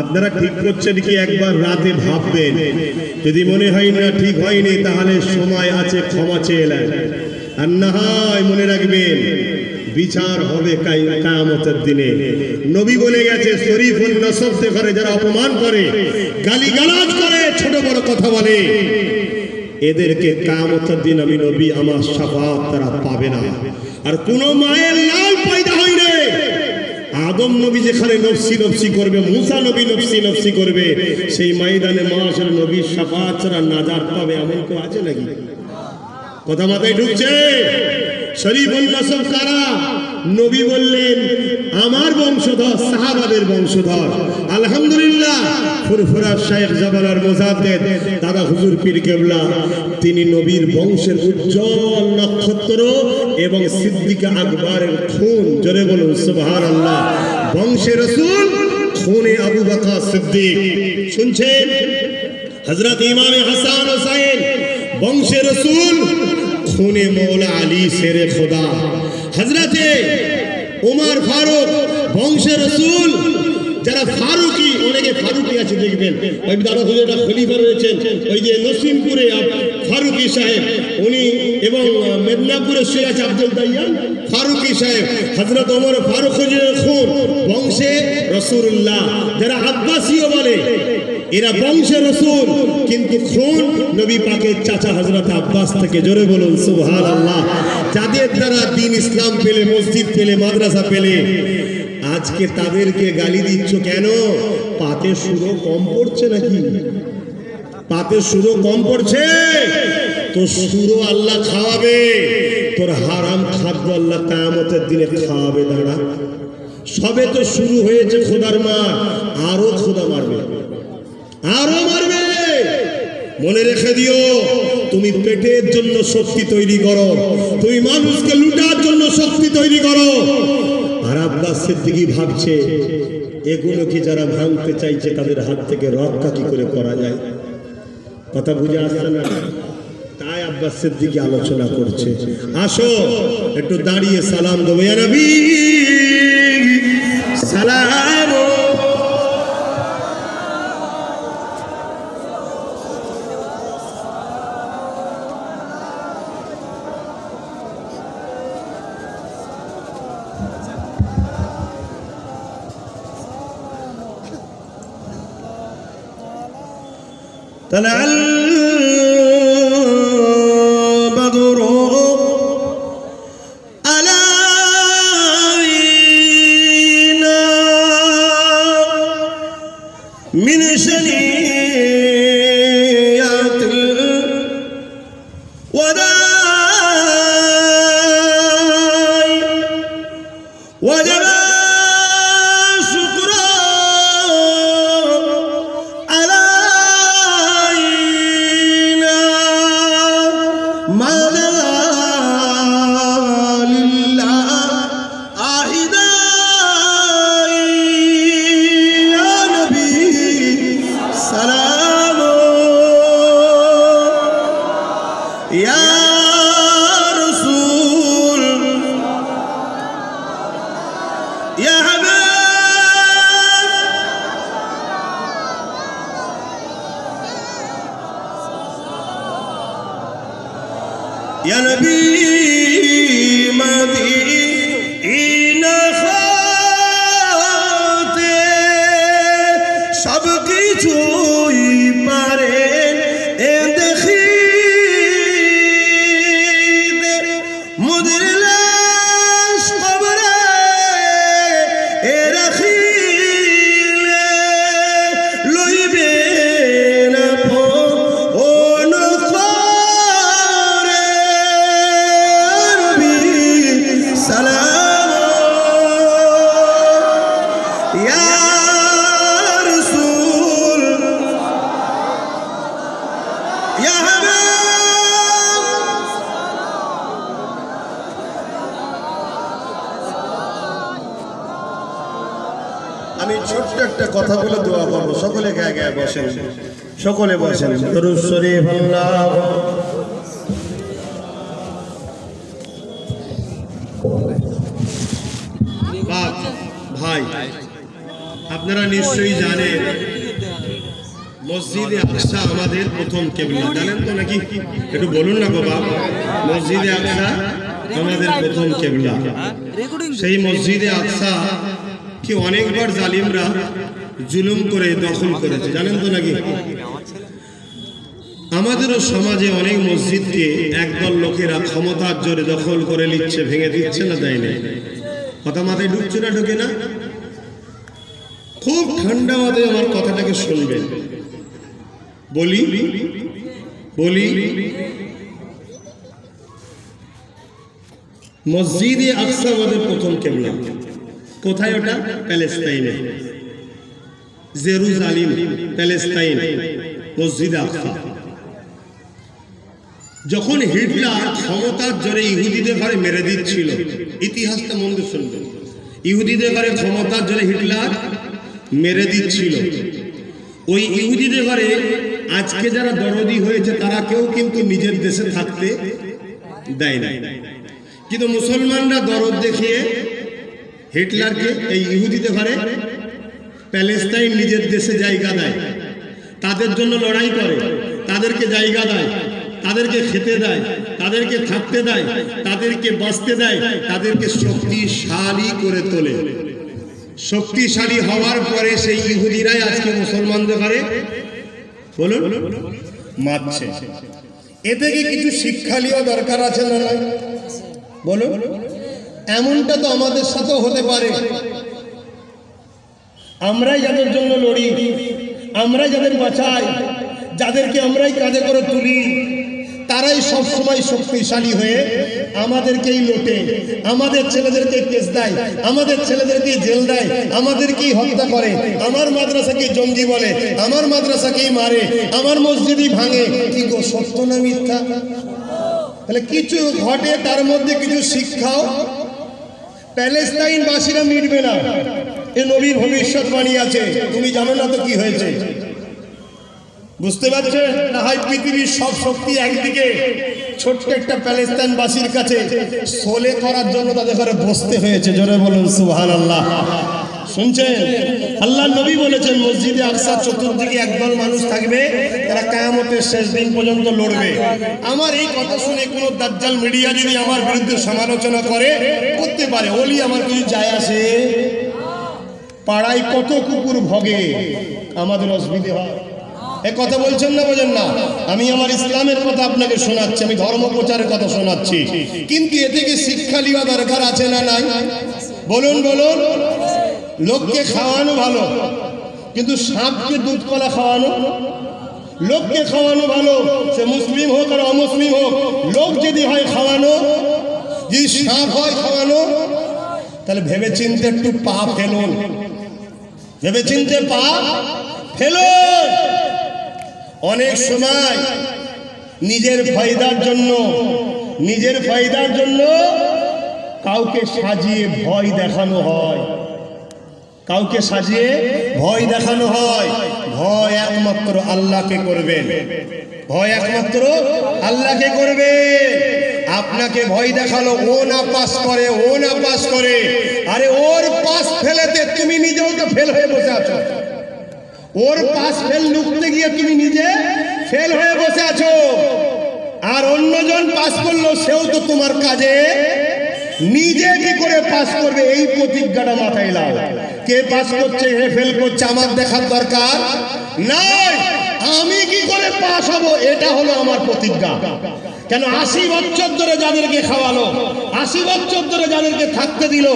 আপনারা ঠিক করছেন কি একবার রাতে ভাববেন। যদি মনে হয় না ঠিক হয়নি, তাহলে সময় আছে, ক্ষমা চেয়ে নেন। আর না হয় মনে রাখবেন, বিচার হবে কিয়ামতের দিনে। নবী বলে গেছে, শরীফুল নসব করে যারা অপমান করে, গালিগালাজ করে, ছোট বড় কথা বলে, এদেরকে কিয়ামতের দিন আমি নবী আমার শাফাত তারা পাবে না। আর কোন মায়ের লাল পয়দা হয়নি। আদম নবী যেখানে নফসি নফসি করবে, মুসা নবী নফসি নফসি করবে, সেই ময়দানে মাশার নবীর শাফাত ছাড়া নাজাত পাবে এমন কেউ আছে নাকি? কথা মাথায় ঢুকছে? শরীফুল নসব কারা? নবী বললেন আমার বংশধর, সাহাবাদের বংশধর। আলহামদুলিল্লাহ, ফুরফুরা শেখ জাবালার মুজাদ্দেদ দাদা হুজুর পীর কেবলা, তিনি নবীর বংশের উজ্জ্বল নক্ষত্র এবং সিদ্দিক আকবরের খুন। জোরে বলুন সুবহানাল্লাহ। বংশে রাসূল, খুনে আবু বকর সিদ্দিক। শুনছেন? হযরত ইমামে হাসান হুসাইন, বংশে রাসূল, খুনে মৌলা আলী শেরে খোদা। হযরতে ওমর ফারুক, বংশে রাসূল, যারা ফারুকি, অনেকে ফারুকি আছে দেখবেন, ওই দাদা হুজুরটা খলিফা রয়েছেন, ওই যে নসিমপুরে ফারুকি সাহেব উনি, এবং মেদিনীপুরে সিরাজ আব্দুল দাইয়ান ফারুকি সাহেব। হযরত ওমর ফারুক হুজুরের খুন বংশে রাসূলুল্লাহ। যারা আব্বাসীয় বলে, এরা বংশে রাসূল, কিন্তু খুন নবী পাকের চাচা হযরত আব্বাস থেকে। জোরে বলুন সুবহানাল্লাহ। যাদের দ্বারা দ্বীন ইসলাম পেলে, মসজিদ পেলে, মাদ্রাসা পেলে, আজকে তাদেরকে গালি দিচ্ছ কেন? পাতে সুরো কম পড়ছে নাকি? পাতে সুরো কম পড়ছে তো সুরো আল্লাহ খাওয়াবে। তোর হারাম খাদ্য আল্লাহ কিয়ামতের দিনে খাওয়াবে। দাঁড়া, সবে তো শুরু হয়েছে খোদার মার, আরো খোদা মারবে, আরো মারবে। মনে রেখে দিও, তুমি পেটের জন্য শক্তি তৈরি করো, তুমি মানুষকে লুটার জন্য শক্তি তৈরি করো। আর আব্বাস সিদ্দিকী ভাবছে, এগুলো কি যারা ভাঙতে চাইছে তাদের হাত থেকে রক্ষা কি করে করা যায়? কথা বুঝে আসছে না? তাই আব্বাস সিদ্দিকী আলোচনা করছে। আসো একটু দাঁড়িয়ে সালাম দেবো। ইয়া নবী সালাম। طلع البدر علينا من شنيات الوداع وجب ইয়া নবী মদিনা হতে সব কিছুই পারেন এ দেখি মুদির লাশ কবরে এ রাখিলে লইবে না ফোন করে নবী সালাম ইয়া রাসূল ইয়া হাবিব। আমি ছোট্ট একটা কথা বলে দোয়া করবো, সকলে গায়ে গায়ে বসেন, সকলে বসেন। দরুদ শরীফ আল্লাহ। বাপ ভাই, আপনারা নিশ্চয়ই জানেন মসজিদে আকসা আমাদের প্রথম কিবলা, জানেন তো নাকি? একটু বলুন না বাবা। মসজিদে আকসা আমাদের প্রথম কিবলা। সেই মসজিদে আকসা কি অনেকবার জালিমরা জুলুম করে দখল করেছে, জানেন তো নাকি? আমাদেরও সমাজে অনেক মসজিদকে একদল লোকেরা ক্ষমতার জোরে দখল করে নিচ্ছে, ভেঙে দিচ্ছে না, দেয় না? কথা মাথায় ঢুকছে না, ঢোকে না? খুব ঠান্ডা মাথায় আমার কথাটাকে শুনবেন। বলি মসজিদে আকসা আমাদের প্রথম কিবলা। কোথায় ওটা? প্যালেস্তাইনে, জেরুজালেম, প্যালেস্তাইন, মসজিদে আকসা। যখন হিটলার ক্ষমতার জোরে ইহুদিদের ঘরে মেরে দিচ্ছিল, ইতিহাসটা মন দিয়ে শুনবেন, ইহুদিদের ঘরে ক্ষমতার জোরে হিটলার মেরে দিচ্ছিল, ওই ইহুদিদের ঘরে আজকে যারা দরদি হয়েছে তারা কেউ কিন্তু নিজের দেশে থাকতে দেয় না, কিন্তু মুসলমানরা দরদ দেখিয়ে হিটলারকে এই ইহুদিদের ঘরে প্যালেস্তাইন নিজের দেশে জায়গা দেয়, তাদের জন্য লড়াই করে, তাদেরকে জায়গা দেয়, তাদেরকে খেতে দেয়, তাদেরকে থাকতে দেয়, তাদেরকে বাঁচতে দেয়, তাদেরকে শক্তিশালী করে তোলে। শক্তিশালী হওয়ার পরে সেই ইহুদিরাই আজকে মুসলমানদের ঘরে বলুন মারছে। এ থেকে কিছু শিক্ষা নেওয়া দরকার আছে না? বলুন, এমনটা তো আমাদের সাথেও হতে পারে। আমরাই যাদের জন্য লড়ি, আমরাই যাদের বাঁচাই, যাদেরকে আমরাই কাঁধে করে তুলি, তারাই সব সময় শক্তিশালী হয়ে আমাদেরকেই লোটে, আমাদের ছেলেদেরকে কেস দেয়, আমাদের ছেলেদেরকে জেল দেয়, আমাদেরকেই হত্যা করে, আমার মাদ্রাসাকে জঙ্গি বলে, আমার মাদ্রাসাকেই মারে, আমার মসজিদই ভাঙে। কি গো, সত্য না মিথ্যা? তাহলে কিছু ঘটে, তার মধ্যে কিছু শিক্ষাও। প্যালেস্তাইনবাসীরা মিটবে না, এ নবীর ভবিষ্যৎবাণী আছে। তুমি জানো না তো কি হয়েছে? বুঝতে পারছে না? হয় পৃথিবীর সব শক্তি একদিকে, ছোট্ট একটা প্যালেস্তাইনবাসীর কাছে সোলে করার জন্য তাদের ঘরে বসতে হয়েছে। জোরে বলুন সুবহানাল্লাহ। শুনছেন? আল্লাহ নবী বলেছেন মসজিদে আকসা চতুর্দিকে একদল মানুষ থাকবে, তারা কিয়ামতের শেষ দিন পর্যন্ত লড়বে। আমার এই কথা শুনে কোনো দাজ্জাল মিডিয়া যদি আমার বিরুদ্ধে সমালোচনা করে, করতে পারে, ওলি আমার কিছু যায় আসে। পাড়ায় কত কুকুর ভগে, আমাদের অসুবিধে হয়। এ কথা বলছেন না, বোঝেন না? আমি আমার ইসলামের কথা আপনাকে শোনাচ্ছি, আমি ধর্ম প্রচারের কথা শোনাচ্ছি, কিন্তু এ থেকে শিক্ষা নেওয়া দরকার আছে না নাই? বলুন বলুন। লোককে খাওয়ানো ভালো, কিন্তু সাপকে দুধ কলা খাওয়ানো? লোককে খাওয়ানো ভালো, সে মুসলিম হোক আর অমুসলিম হোক। লোক যদি হয় খাওয়ানো, যদি সাপ হয় খাওয়ানো, তাহলে ভেবে চিনতে একটু পা ফেলুন, ভেবে চিনতে পা ফেলুন। অনেক সময় নিজের ফায়দার জন্য কাউকে সাজিয়ে ভয় দেখানো হয়, কাউকে সাজিয়ে ভয় দেখানো হয়। ভয় একমাত্র আল্লাহকে করবেন, ভয় একমাত্র আল্লাহকে করবে। আপনাকে ভয় দেখালো, ও না পাস করে, ও না পাস করে, আরে ওর পাস ফেলেতে তুমি নিজেও তো ফেল হয়ে বসে আছো। ওর পাস ফেল লুকতে গিয়ে তুমি নিজে ফেল হয়ে বসে আছো। আর অন্যজন পাস করলো সেও তো তোমার কাজে নিজে কি করে পাস করবে এই প্রতিজ্ঞাটা মাথায় লাও। কে পাস করছে হে ফেল করছে আমার দেখার দরকার নাই, আমি কি করে পাস হব এটা হলো আমার প্রতিজ্ঞা। কেন 80 বছর ধরে যাদেরকে খাওয়ালো, 80 বছর ধরে যাদেরকে থাকতে দিল,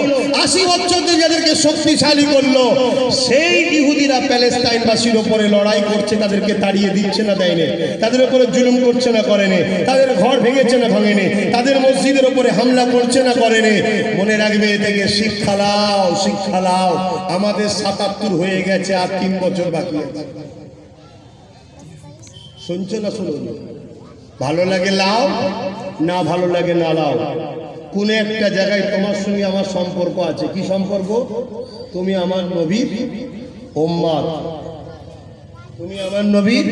80 বছর ধরে যাদেরকে শক্তিশালী করলো, সেই ইহুদিরা প্যালেস্টাইনবাসীর উপরে লড়াই করছে, তাদেরকে তাড়িয়ে দিচ্ছে না দেয়নি, তাদের উপরে জুলুম করছে না করেনি, তাদের ঘর ভেঙেছে না ভাঙেনি, তাদের মসজিদের উপরে হামলা করছে না করেনি। মনে রাখবে এ থেকে শিক্ষা লাও, শিক্ষা লাও। আমাদের 77 হয়ে গেছে, আর 3 বছর বাকি আছে। শুনছো না শুনো? ভালো লাগে লাও, না ভালো লাগে না লাও। কোন একটা জায়গায় তোমার সঙ্গে আমার সম্পর্ক আছে। কি সম্পর্ক? তুমি আমার নবীর উম্মত, তুমি আমার নবীর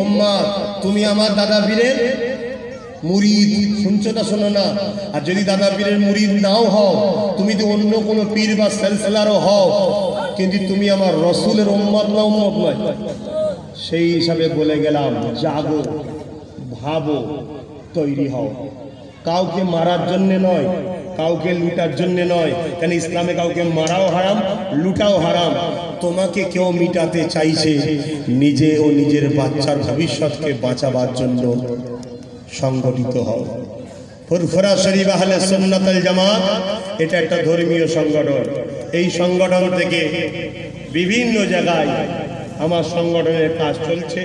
উম্মত, তুমি আমার দাদা পীরের মুরিদ। শুনছো না শোনো না? আর যদি দাদা পীরের মুরিদ নাও হও, তুমি তো অন্য কোনো পীর বা সিলসিলারও হও, কিন্তু তুমি আমার রসুলের উম্মত না উম্মত নয়। সেই হিসাবে বলে গেলাম, জাগো, ভাবো, তৈরি হও। কাউকে মারার জন্য নয়, কাউকে লুটার জন্য নয়। কেন ইসলামে কাউকে মারাও হারাম, লুটাও হারাম। তোমাকে কেউ মিটাতে চাইছে, নিজে ও নিজের বাচ্চার ভবিষ্যৎকে বাঁচাবার জন্য সংগঠিত হও। ফুরফুরা শরীফ আহলে সুন্নাত ওয়াল জামাত এটা একটা ধর্মীয় সংগঠন। এই সংগঠন থেকে বিভিন্ন জায়গায় আমার সংগঠনের কাজ চলছে।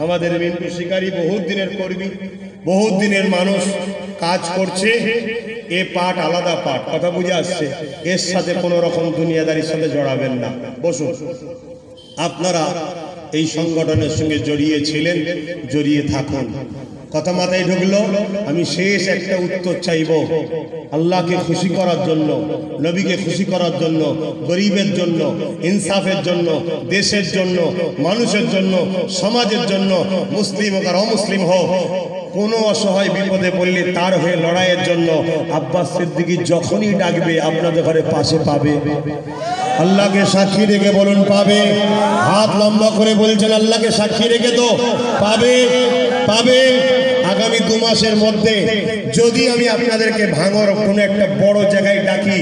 আমাদের মিন্টু শিকারী বহুত দিনের কর্মী, বহুত দিনের মানুষ কাজ করছে। এ পাঠ আলাদা পাঠ, কথা বুঝে আসছে। এর সাথে কোনো রকম দুনিয়াদারির সাথে জড়াবেন না। বসুন। আপনারা এই সংগঠনের সঙ্গে জড়িয়ে ছিলেন, জড়িয়ে থাকুন। কথা মাথায় ঢুকলো? আমি শেষ একটা উত্তর চাইব। আল্লাহকে খুশি করার জন্য, নবীকে খুশি করার জন্য, গরিবের জন্য, ইনসাফের জন্য, দেশের জন্য, মানুষের জন্য, সমাজের জন্য, মুসলিম হোক আর অমুসলিম হোক, কোনো অসহায় বিপদে পড়লে তার হয়ে লড়াইয়ের জন্য আব্বাস সিদ্দিকী যখনই ডাকবে আপনাদের ঘরে পাশে পাবে। আল্লাহকে সাক্ষী রেখে বলুন পাবে। হাত লম্বা করে বলছেন আল্লাহকে সাক্ষী রেখে তো পাবে, পাবে। আগামী 2 মাসের মধ্যে যদি আমি আপনাদেরকে ভাঙর কোনো একটা বড় জায়গায় ডাকি,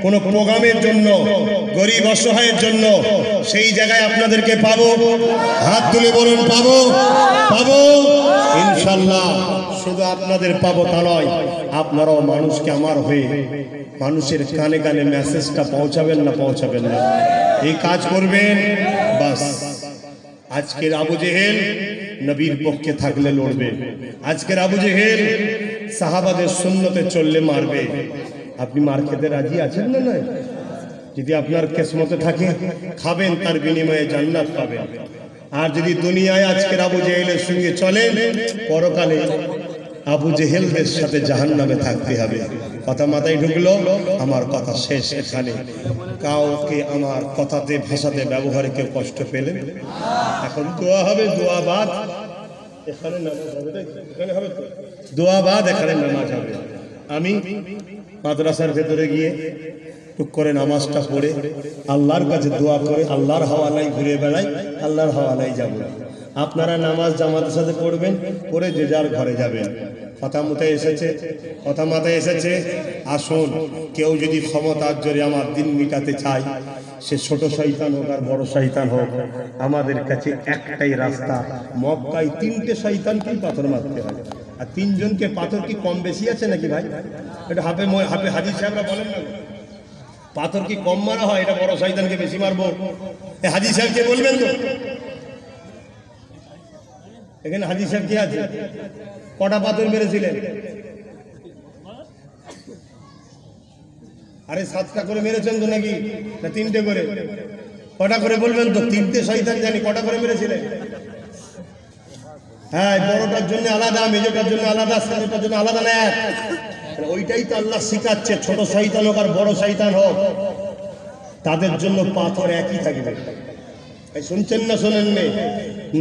কোনো প্রোগ্রামের জন্য, গরিব অসহায়ের জন্য, সেই জায়গায় আপনাদেরকে পাবো। হাত তুলে বলুন পাবো, পাবো ইনশাল্লাহ। শুধু আপনাদের পাবো তা নয়, আপনারাও মানুষকে আমার হয়ে মানুষের কানে কানে মেসেজটা পৌঁছাবেন না, পৌঁছাবেন না, এই কাজ করবেন। বাস। আজকের আবু জেহেল নবীর পক্ষে থাকলে লড়বে, আজকের আবু জেহেল সাহাবাদের সুন্নতে চললে মারবে। আপনি মার খেতে রাজি আছেন না? নয়? যদি আপনার কিসমতে থাকে খাবেন, তার বিনিময়ে জান্নাত পাবেন। আর যদি দুনিয়ায় আজকের আবু জেহেলের সঙ্গে চলেন, পরকালে আবু জেহেলদের সাথে জাহান্নামে থাকতে হবে। কথা মাথায় ঢুকলো? আমার কথা শেষ এখানে। কাউকে আমার কথাতে ভাষাতে ব্যবহারে কেউ কষ্ট পেলেন? এখন দোয়া হবে, দোয়া বাদ এখানে নামাজ হবে, এখানে হবে তো দোয়া বাদ, এখানে নামাজ হবে। আমি মাদ্রাসার ভেতরে গিয়ে টুক করে নামাজটা পড়ে আল্লাহর কাছে দোয়া করে আল্লাহর হাওয়ালাই ঘুরে বেড়াই, আল্লাহর হাওয়ালাই যাব। আপনারা নামাজ জামাতের সাথে পড়বেন, পড়ে যে যার ঘরে যাবেন। কথা মাথায় এসেছে? কথা মাথায় এসেছে? আসুন, কেউ যদি ক্ষমতার জোরে আমার দিন মিটাতে চায়, সে ছোট শয়তান হোক আর বড় শয়তান হোক, আমাদের কাছে একটাই রাস্তা। মক্কায় 3টে শয়তানকেই পাথর মারতে হয়। আর 3 জনকে পাথর কি কম বেশি আছে নাকি ভাই? এটা হাফে হাজি সাহেবরা বলেন না, পাথর কি কম মারা হয়? এটা বড় শয়তানকে বেশি মারবো। হাজি সাহেবকে বলবেন তো? এখানে হাজি সাহেব কি আছে? কটা পাথর মেরেছিলেন? আরে 7টা করে মেরেছেন তো নাকি? না 3টে করে? কটা করে বলবেন তো? 3টে শয়তান জানি, কটা করে মেরেছিলেন? হ্যাঁ, বড়টার জন্য আলাদা, মেজোটার জন্য আলাদা, ছোটটার জন্য আলাদা না। ওইটাই তো আল্লাহ শিখাচ্ছে, ছোট শয়তান হোক আর বড় শয়তান হোক, তাদের জন্য পাথর একই থাকবে। শুনছেন না শোনেন?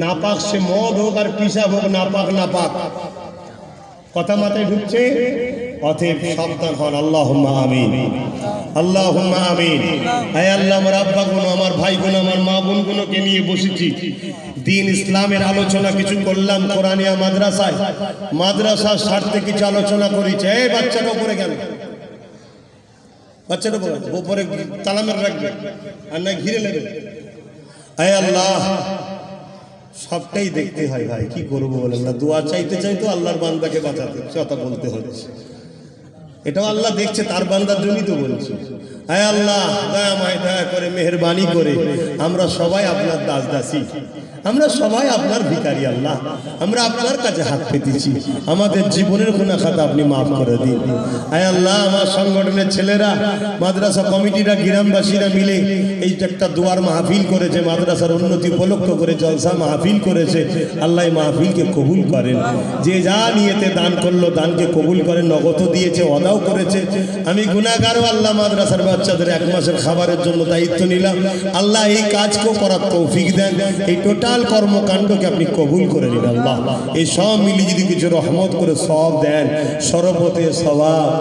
নাপাক সে মদ হোক আর পিসাব হোক, নাপাক নাপাক। কথা মাথায় ঢুকছে? অতএব সাবধান হন। আল্লাহুম্মা আমিন। আল্লাহুম্মা আমিন। আয় আল্লাহ, আমার আব্বা গুলো, আমার ভাই গুলো, আমার মা বোন গুলোকে নিয়ে বসেছি, দিন ইসলামের আলোচনা কিছু করলাম কোরআনিয়া মাদ্রাসায়, মাদ্রাসার স্বার্থে কিছু আলোচনা করেছে। এই বাচ্চাটা উপরে গেল, বাচ্চাটা উপরে তালা মেরে রাখবে আর না ঘিরে নেবে। আয় আল্লাহ, সবটাই দেখতে হয় ভাই, কি করবো বলেন না। দোয়া চাইতে চাই তো আল্লাহর বান্দাকে বাঁচাতে কথা বলতে হচ্ছে, এটাও আল্লাহ দেখছে, তার বান্দার জন্যই তো বলছি। হ্যাঁ আল্লাহ, দয়াময়, দয়া করে মেহেরবানি করে আমরা সবাই আপনার দাস দাসী, আমরা সবাই আপনার ভিখারি। আল্লাহ, আমরা আপনার কাছে হাত পেতেছি, আমাদের জীবনের গুনাহ খাতা আপনি মাফ করে দিন। আয় আল্লাহ, আমার সংগঠনের ছেলেরা, মাদ্রাসা কমিটিরা, গ্রামবাসীরা মিলে এই একটা দুয়ার মাহফিল করেছে, মাদ্রাসার উন্নতি উপলক্ষ করে জলসা মাহফিল করেছে। আল্লাহ মাহফিলকে কবুল করেন। যে যা নিয়েতে দান করলো দানকে কবুল করেন, নগদ দিয়েছে, অদাও করেছে। আমি গুনাহগার, আল্লাহ মাদ্রাসার বাচ্চাদের 1 মাসের খাবারের জন্য দায়িত্ব নিলাম। আল্লাহ এই কাজকে করার তৌফিক দেন, এই টোটাল কর্মকাণ্ডকে আপনি কবুল করে নিন। আল্লাহ এই সব মিলি যদি কিছু রহমত করে সব দেন, সরবতে সওয়াব।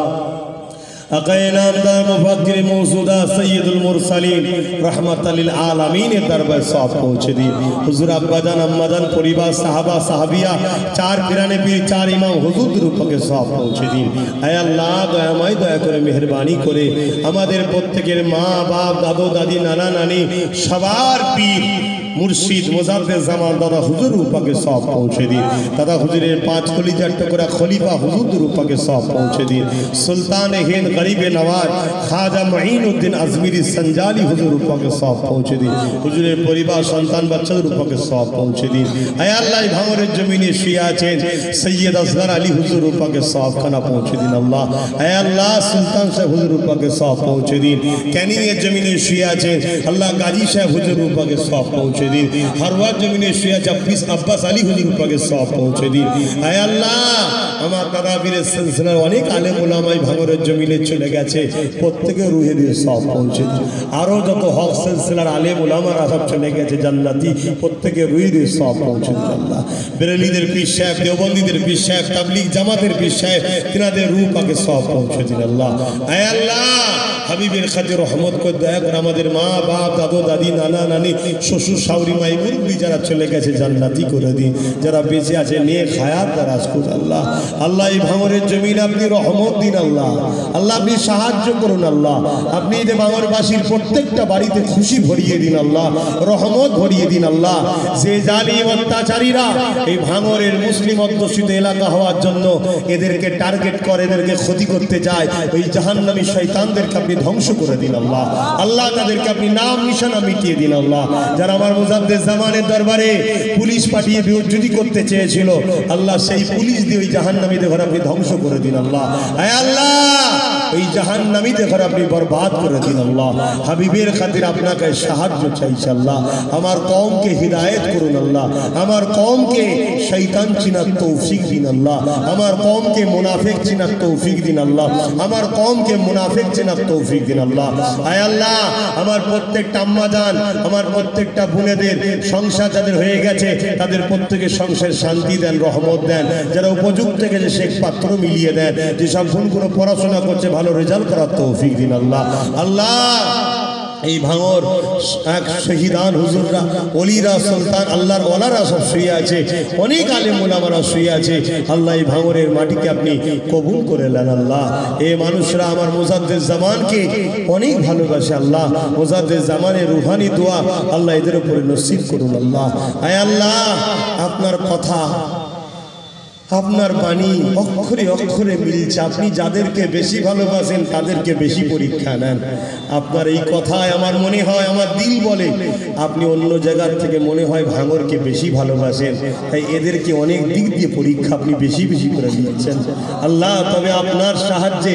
আকাইনামদার মুফাক্কির মওজুদা সৈয়দুল মুরসালিন রাহমাতাল লিল আলামিনের দরবারে সওয়াব পৌঁছে দিন। হুজুর আব্বাজান আম্মাজান পরিবার, সাহাবা সাহাবিয়া, 4 পিরানে পীর, 4 ইমাম হুজুরদের উপরে সওয়াব পৌঁছে দিন। আয় আল্লাহ, দয়াময়, দয়া করে মেহেরবানি করে আমাদের প্রত্যেকের মা বাপ, দাদু দাদি, নানা নানি, সবার পীর মুর্শিদ মুজাদ্দেদ জামান দাদা হুজুর উপরে সওয়াব পৌঁছে দিন। দাদা হুজুরের 5 কলিজার টুকরা খলিফা হুজুরদের উপরে সওয়াব পৌঁছে দিন। সুলতান হিন্দ গরিবে নওয়াজ খাজা মুঈনুদ্দিন আজমিরি সঞ্জালি হুজুর উপরে সওয়াব পৌঁছে দিন। হুজুরের পরিবার, সন্তান বাচ্চাদের উপরে সওয়াব পৌঁছে দিন। আয় আল্লাহ, ভাঙরের জমিনে শুয়ে আছেন সৈয়দ আসগর আলী হুজুর উপরে সওয়াব খানা পৌঁছে দিন। আল্লাহ, আয় আল্লাহ, সুলতান সাহেব হুজুর উপরে সওয়াব পৌঁছে দিন। ক্যানিংয়ের জমিনে শুয়ে আছেন আল্লাহ গাজী সাহেব হুজুর উপরে সওয়াব পৌঁছে দিন। হারওয়ার জমিনে শুয়ে আছে হাফিজ আব্বাস আলী হুজুর উপরে সওয়াব পৌঁছে দিন। আয় আল্লাহ, আমার তারাবিরের সিলসিলার অনেক আলেম ওলামাই ভাঙরের জমিনে চলে গেছে, প্রত্যেকের রুহে দিয়ে সওয়াব পৌঁছে দিন। আরো যত হক সিলসিলার আলেম ওলামারা সব চলে গেছে জান্নাতি, প্রত্যেকের রুহে দিয়ে সওয়াব পৌঁছে দিন। আল্লাহ, বেরেলিদের পীর সাহেব, দেওবন্দীদের পীর সাহেব, তাবলীগ জামাতের পীর সাহেব, তিনাদের রূহ পাকে সওয়াব পৌঁছে দিন। আল্লাহ, আয় আল্লাহ, হাবিবের খাতির রহমত করে দয়া করে আমাদের মা বাপ, দাদু দাদি, নানা নানি, শ্বশুর শাশুড়ি মাই মুরব্বি যারা চলে গেছে জান্নাতি করে দিন। যারা বেঁচে আছে নেক হায়াত দারাজ করুন। আল্লাহ, আল্লাহ এই ভাঙরের জমিন আপনি রহমত দিন। আল্লাহ, আল্লাহ আপনি সাহায্য করুন। আল্লাহ, আপনি এই ভাঙরবাসীর প্রত্যেকটা বাড়িতে খুশি ভরিয়ে দিন। আল্লাহ, রহমত ভরিয়ে দিন। আল্লাহ, যে জালিম অত্যাচারীরা এই ভাঙরের মুসলিম অধ্যুষিত এলাকা হওয়ার জন্য এদেরকে টার্গেট করে, এদেরকে ক্ষতি করতে যায়, ওই জাহান্নামী শয়তানদেরকে আপনি ধ্বংস করে দিন। আল্লাহ, আল্লাহ তাদেরকে আপনি নাম নিশানা মিটিয়ে দিন। আল্লাহ, যারা আমার মুজাদ্দেদ জামানের দরবারে পুলিশ পাঠিয়ে বেইজ্জতি করতে চেয়েছিল, আল্লাহ সেই পুলিশ দিয়ে ওই জাহান্নামীদের ঘর আপনি ধ্বংস করে দিন। আল্লাহ, আয় আল্লাহ, ওই জাহান্নামীদের ঘর আপনি বরবাদ করে দিন। আল্লাহ, হাবিবের খাতির আপনাকে সাহায্য চাইছি। আল্লাহ, আমার কওমকে হিদায়াত করুন। আল্লাহ, আমার কওমকে শয়তান চিনার তৌফিক দিন। আল্লাহ, আমার কওমকে মুনাফিক চিনার তৌফিক দিন। আল্লাহ, আমার কওমকে মুনাফিক চিনার তৌফিক দিন। আল্লাহ, আয় আল্লাহ, আমার প্রত্যেকটা আম্মা জান, আমার প্রত্যেকটা বোনেদের সংসার যাদের হয়ে গেছে তাদের প্রত্যেকের সংসারে শান্তি দেন, রহমত দেন। যারা উপযুক্ত গেছে শেখ পাত্র মিলিয়ে দেন। যেসব বোনগুলো পড়াশোনা করছে ভালো রেজাল্ট করার তৌফিক দিন। আল্লাহ, আল্লাহ এই ভাঙর এক শহীদান হুজুররা, ওলিরা, সুলতান, আল্লাহর ওলারা সব শুয়ে আছে, অনেক আলেম ওলামারা শুয়ে আছে। আল্লাহ এই ভাঙরের মাটিকে আপনি কবুল করে নেন। আল্লাহ, এই মানুষরা আমার মুজাদ্দেদ জামানকে অনেক ভালোবাসে। আল্লাহ, মুজাদ্দেদ জামানের রুহানি দোয়া আল্লাহ এদের উপরে নসিব করুন। আল্লাহ, আয় আল্লাহ, আপনার কথা, আপনার বাণী অক্ষরে অক্ষরে মিলছে। আপনি যাদেরকে বেশি ভালোবাসেন তাদেরকে বেশি পরীক্ষা নেন। আপনার এই কথায় আমার মনে হয়, আমার দিল বলে আপনি অন্য জায়গার থেকে মনে হয় ভাঙরকে বেশি ভালোবাসেন, তাই এদেরকে অনেক দিক দিয়ে পরীক্ষা আপনি বেশি বেশি করে দিচ্ছেন। আল্লাহ, তবে আপনার সাহায্যে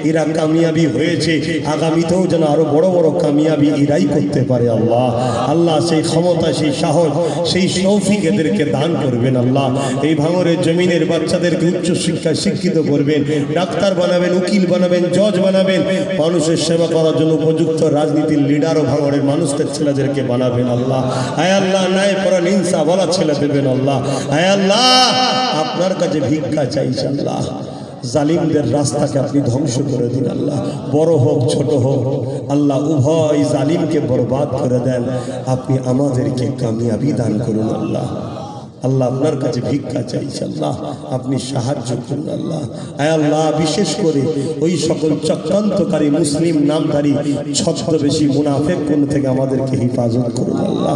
এরা কামিয়াবি হয়েছে, আগামীতেও যেন আরো বড় বড় কামিয়াবি এরাই করতে পারে। আল্লাহ, আল্লাহ সেই ক্ষমতা, সেই সাহস, সেই তৌফিক এদেরকে দান করবেন। আল্লাহ, এই ভাঙরের জমিনের বাচ্চাদেরকে উচ্চ শিক্ষায় শিক্ষিত করবেন, ডাক্তার বানাবেন, উকিল বানাবেন, জজ বানাবেন, মানুষের সেবা করার জন্য উপযুক্ত রাজনীতির লিডার ও ভাঙরের মানুষদের ছেলেদেরকে বানাবেন। আল্লাহ, আয় আল্লাহ, ন্যায় পরায়ণ ইনসাফওয়ালা ছেলে দেবেন। আল্লাহ, আয় আল্লাহ, আপনার কাছে ভিক্ষা চাইছি। আল্লাহ, জালিমদের রাস্তাকে আপনি ধ্বংস করে দিন আল্লাহ, বড় হোক ছোট হোক আল্লাহ, উভয় জালিমকে বরবাদ করে দেন। আপনি আমাদেরকে কামিয়াবি দান করুন আল্লাহ। আল্লাহ আপনার কাছে ভিক্ষা চাইছি আল্লাহ, আপনি সাহায্য করুন আল্লাহ। আয় আল্লাহ, বিশেষ করে ওই সকল চক্রান্তকারী মুসলিম নামধারী ছদ্মবেশী মুনাফিক কোন থেকে আমাদেরকে হেফাজত করুন আল্লাহ।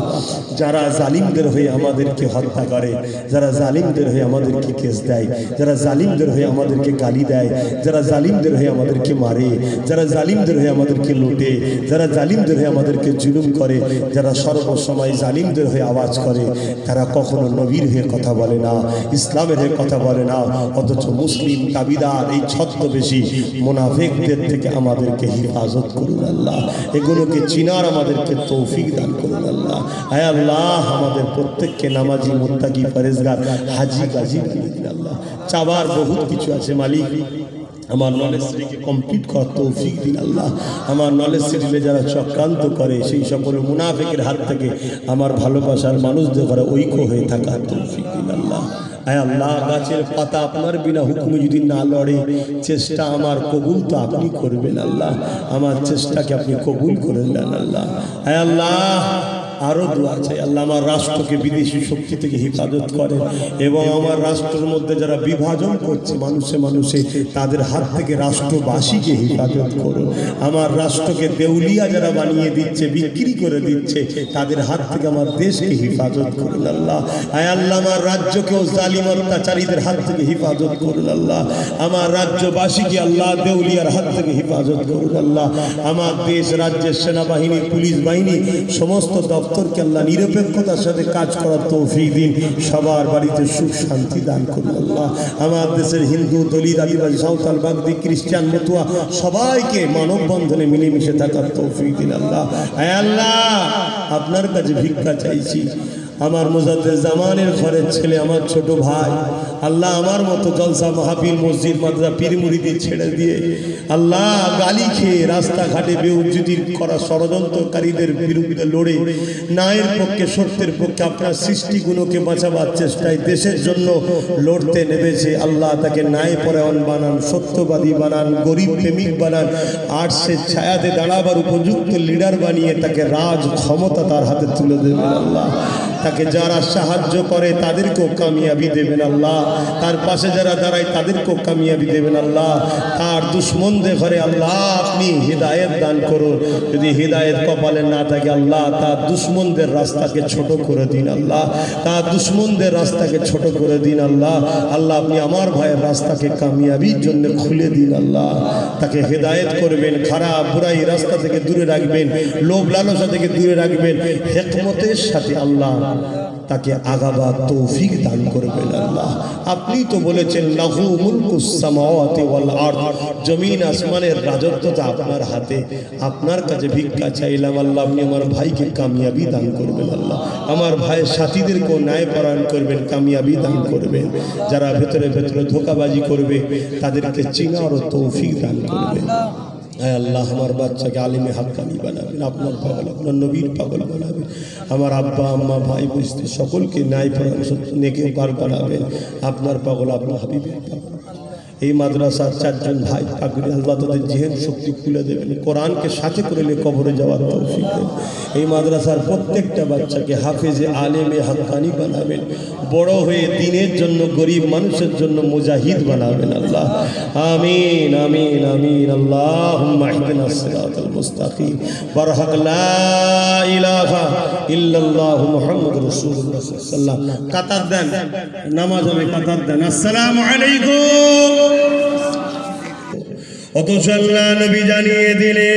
যারা জালিমদের হয়ে আমাদেরকে হত্যা করে, যারা জালিমদের হয়ে আমাদেরকে কেস দেয়, যারা জালিমদের হয়ে আমাদেরকে গালি দেয়, যারা জালিমদের হয়ে আমাদেরকে মারে, যারা জালিমদের হয়ে আমাদেরকে লুটে, যারা জালিমদের হয়ে আমাদেরকে জুলুম করে, যারা সর্বসময় জালিমদের হয়ে আওয়াজ করে, তারা কখনো নবীর হয়ে কথা বলে না, ইসলামের হয়ে কথা বলে না, অথচ মুসলিম দাবিদার এই ছদ্মবেশী মুনাফিকদের থেকে আমাদেরকে হেফাজত করুন আল্লাহ। এগুলোকে চিনার আমাদেরকে তৌফিক দান করুন আল্লাহ। আয় আল্লাহ, আমাদের প্রত্যেককে নামাজি, মুত্তাকি, পরেজগার, হাজি গাজী বানিয়ে দিন আল্লাহ। চাবার বহুত কিছু আছে মালিক, আমার নলেজ সিটিকে কমপ্লিট করার তৌফিক দিন আল্লাহ। আমার নলেজ সিটিতে যারা চক্রান্ত করে সেই সকল মুনাফিকের হাত থেকে আমার ভালোবাসার মানুষদের ঘরে ঐক্য হয়ে থাকার তৌফিক দিন আল্লাহ। আয় আল্লাহ, গাছের পাতা আপনার বিনা হুকুমে যদি না লড়ে, চেষ্টা আমার কবুল তো আপনি করবেন আল্লাহ। আমার চেষ্টাকে আপনি কবুল করে নেন আল্লাহ। আয় আল্লাহ, আরো দোয়া চাই আল্লাহ, আমার রাষ্ট্রকে বিদেশি শক্তি থেকে হেফাজত করেন এবং আমার রাষ্ট্রের মধ্যে যারা বিভাজন করছে মানুষে মানুষে, তাদের হাত থেকে রাষ্ট্রবাসীকে হেফাজত করুন। আমার রাষ্ট্রকে দেউলিয়া যারা বানিয়ে দিচ্ছে, বিক্রি করে দিচ্ছে, তাদের হাত থেকে আমার দেশকে হেফাজত করুন আল্লাহ। আয় আল্লাহ, আমার রাজ্যকেও জালিম অত্যাচারীদের হাত থেকে হেফাজত করুন আল্লাহ। আমার রাজ্যবাসীকে আল্লাহ দেউলিয়ার হাত থেকে হেফাজত করুন আল্লাহ। আমার দেশ রাজ্যের সেনাবাহিনী, পুলিশ বাহিনী, সমস্ত দপ্তরকে আল্লাহ নিরপেক্ষতার সাথে কাজ করার তৌফিক দিন। সবার বাড়িতে সুখ শান্তি দান করুন আল্লাহ। আমার দেশের হিন্দু, দলিত, আদিবাসী, সাঁওতাল, বাগদি, খ্রিস্টান, মতুয়া সবাইকে মানব বন্ধনে মিলেমিশে থাকার তৌফিক দিন আল্লাহ। আয় আল্লাহ, আপনার কাছে ভিক্ষা চাইছি। আমার মুজাদ্দেদ জামানের ঘরের ছেলে, আমার ছোট ভাই, আল্লাহ আমার মতো জলসা মাহফিল, মসজিদ, মাদ্রাসা, পীর মুরিদি ছেড়ে দিয়ে আল্লাহ গালি খেয়ে রাস্তাঘাটে বেউজ্জুতি করা ষড়যন্ত্রকারীদের বিরুদ্ধে লড়ে ন্যায়ের পক্ষে, সত্যের পক্ষে আপনার সৃষ্টিগুলোকে বাঁচাবার চেষ্টায় দেশের জন্য লড়তে নেমেছে। আল্লাহ তাকে ন্যায়পরায়ণ বানান, সত্যবাদী বানান, গরিব প্রেমিক বানান, আর্টসের ছায়াতে দাঁড়াবার উপযুক্ত লিডার বানিয়ে তাকে রাজ ক্ষমতা তার হাতে তুলে দেবেন আল্লাহ। তাকে যারা সাহায্য করে তাদেরকেও কামিয়াবি দেবেন আল্লাহ। তার পাশে যারা দাঁড়ায় তাদেরকেও কামিয়াবি দেবেন আল্লাহ। তার দুশ্মনদের ঘরে আল্লাহ আপনি হিদায়েত দান করুন। যদি হিদায়েত কপালে না থাকে আল্লাহ, তার দুশ্মনদের রাস্তাকে ছোট করে দিন আল্লাহ। তার দুশ্মনদের রাস্তাকে ছোট করে দিন আল্লাহ। আল্লাহ আপনি আমার ভাইয়ের রাস্তাকে কামিয়াবির জন্য খুলে দিন আল্লাহ। তাকে হিদায়েত করবেন, খারাপ বুরাই রাস্তা থেকে দূরে রাখবেন, লোভ লালসা থেকে দূরে রাখবেন, হিকমতের সাথে আল্লাহ তাকে আগাবার তৌফিক দান করবেন আল্লাহ। আপনি তো বলেছেন লাহু মুলকুস সামাওয়াতি ওয়াল আরদ, জমিন আসমানের রাজত্বটা আপনার হাতে। আপনার কাছে ভিক্ষা চাইলাম আল্লাহ, আপনি আমার ভাইকে কামিয়াবি দান করবেন আল্লাহ। আমার ভাইয়ের সাথীদেরকেও ন্যায়পরায়ণ করবেন, কামিয়াবি দান করবেন। যারা ভেতরে ভেতরে ধোঁকাবাজি করবে তাদেরকে চিনারও তৌফিক দান করবেন। আয় আল্লাহ, আমার বাচ্চাকে আলিমে হাক্কানি বানাবেন, আপনার পাগল, আপনার নবীর পাগল বানাবেন। আমার আব্বা আম্মা ভাই বস্তি সকলকে ন্যায়পরায়ণ নেককার বানাবেন, আপনার পাগল, আপনার হাবিবের পাগল। এই মাদ্রাসার 4 জন ভাই পাগল, আল্লাহ তাদের জিহেন শক্তি খুলে দেবেন, কোরআনকে সাথে করে নিয়ে কবরে যাওয়ার তৌফিক দেন। এই মাদ্রাসার প্রত্যেকটা বাচ্চাকে হাফেজে আলেমে হাক্কানি বানাবেন, বড় হয়ে দ্বীনের জন্য, গরিব মানুষের জন্য মুজাহিদ বানাবেন আল্লাহ। আমিন আমিন আমিন। আল্লাহুম্মা ইহদিনাস সিরাতাল মুস্তাকিম বারহাক লা ইলাহা ইল্লাল্লাহু মুহাম্মাদুর রাসূলুল্লাহ সাল্লাল্লাহু আলাইহি ওয়াসাল্লাম। কাতার দেন, নামাজ হবে, কাতার দেন। আসসালামু আলাইকুম। অথচ আল্লাহ নবী জানিয়ে দিলেন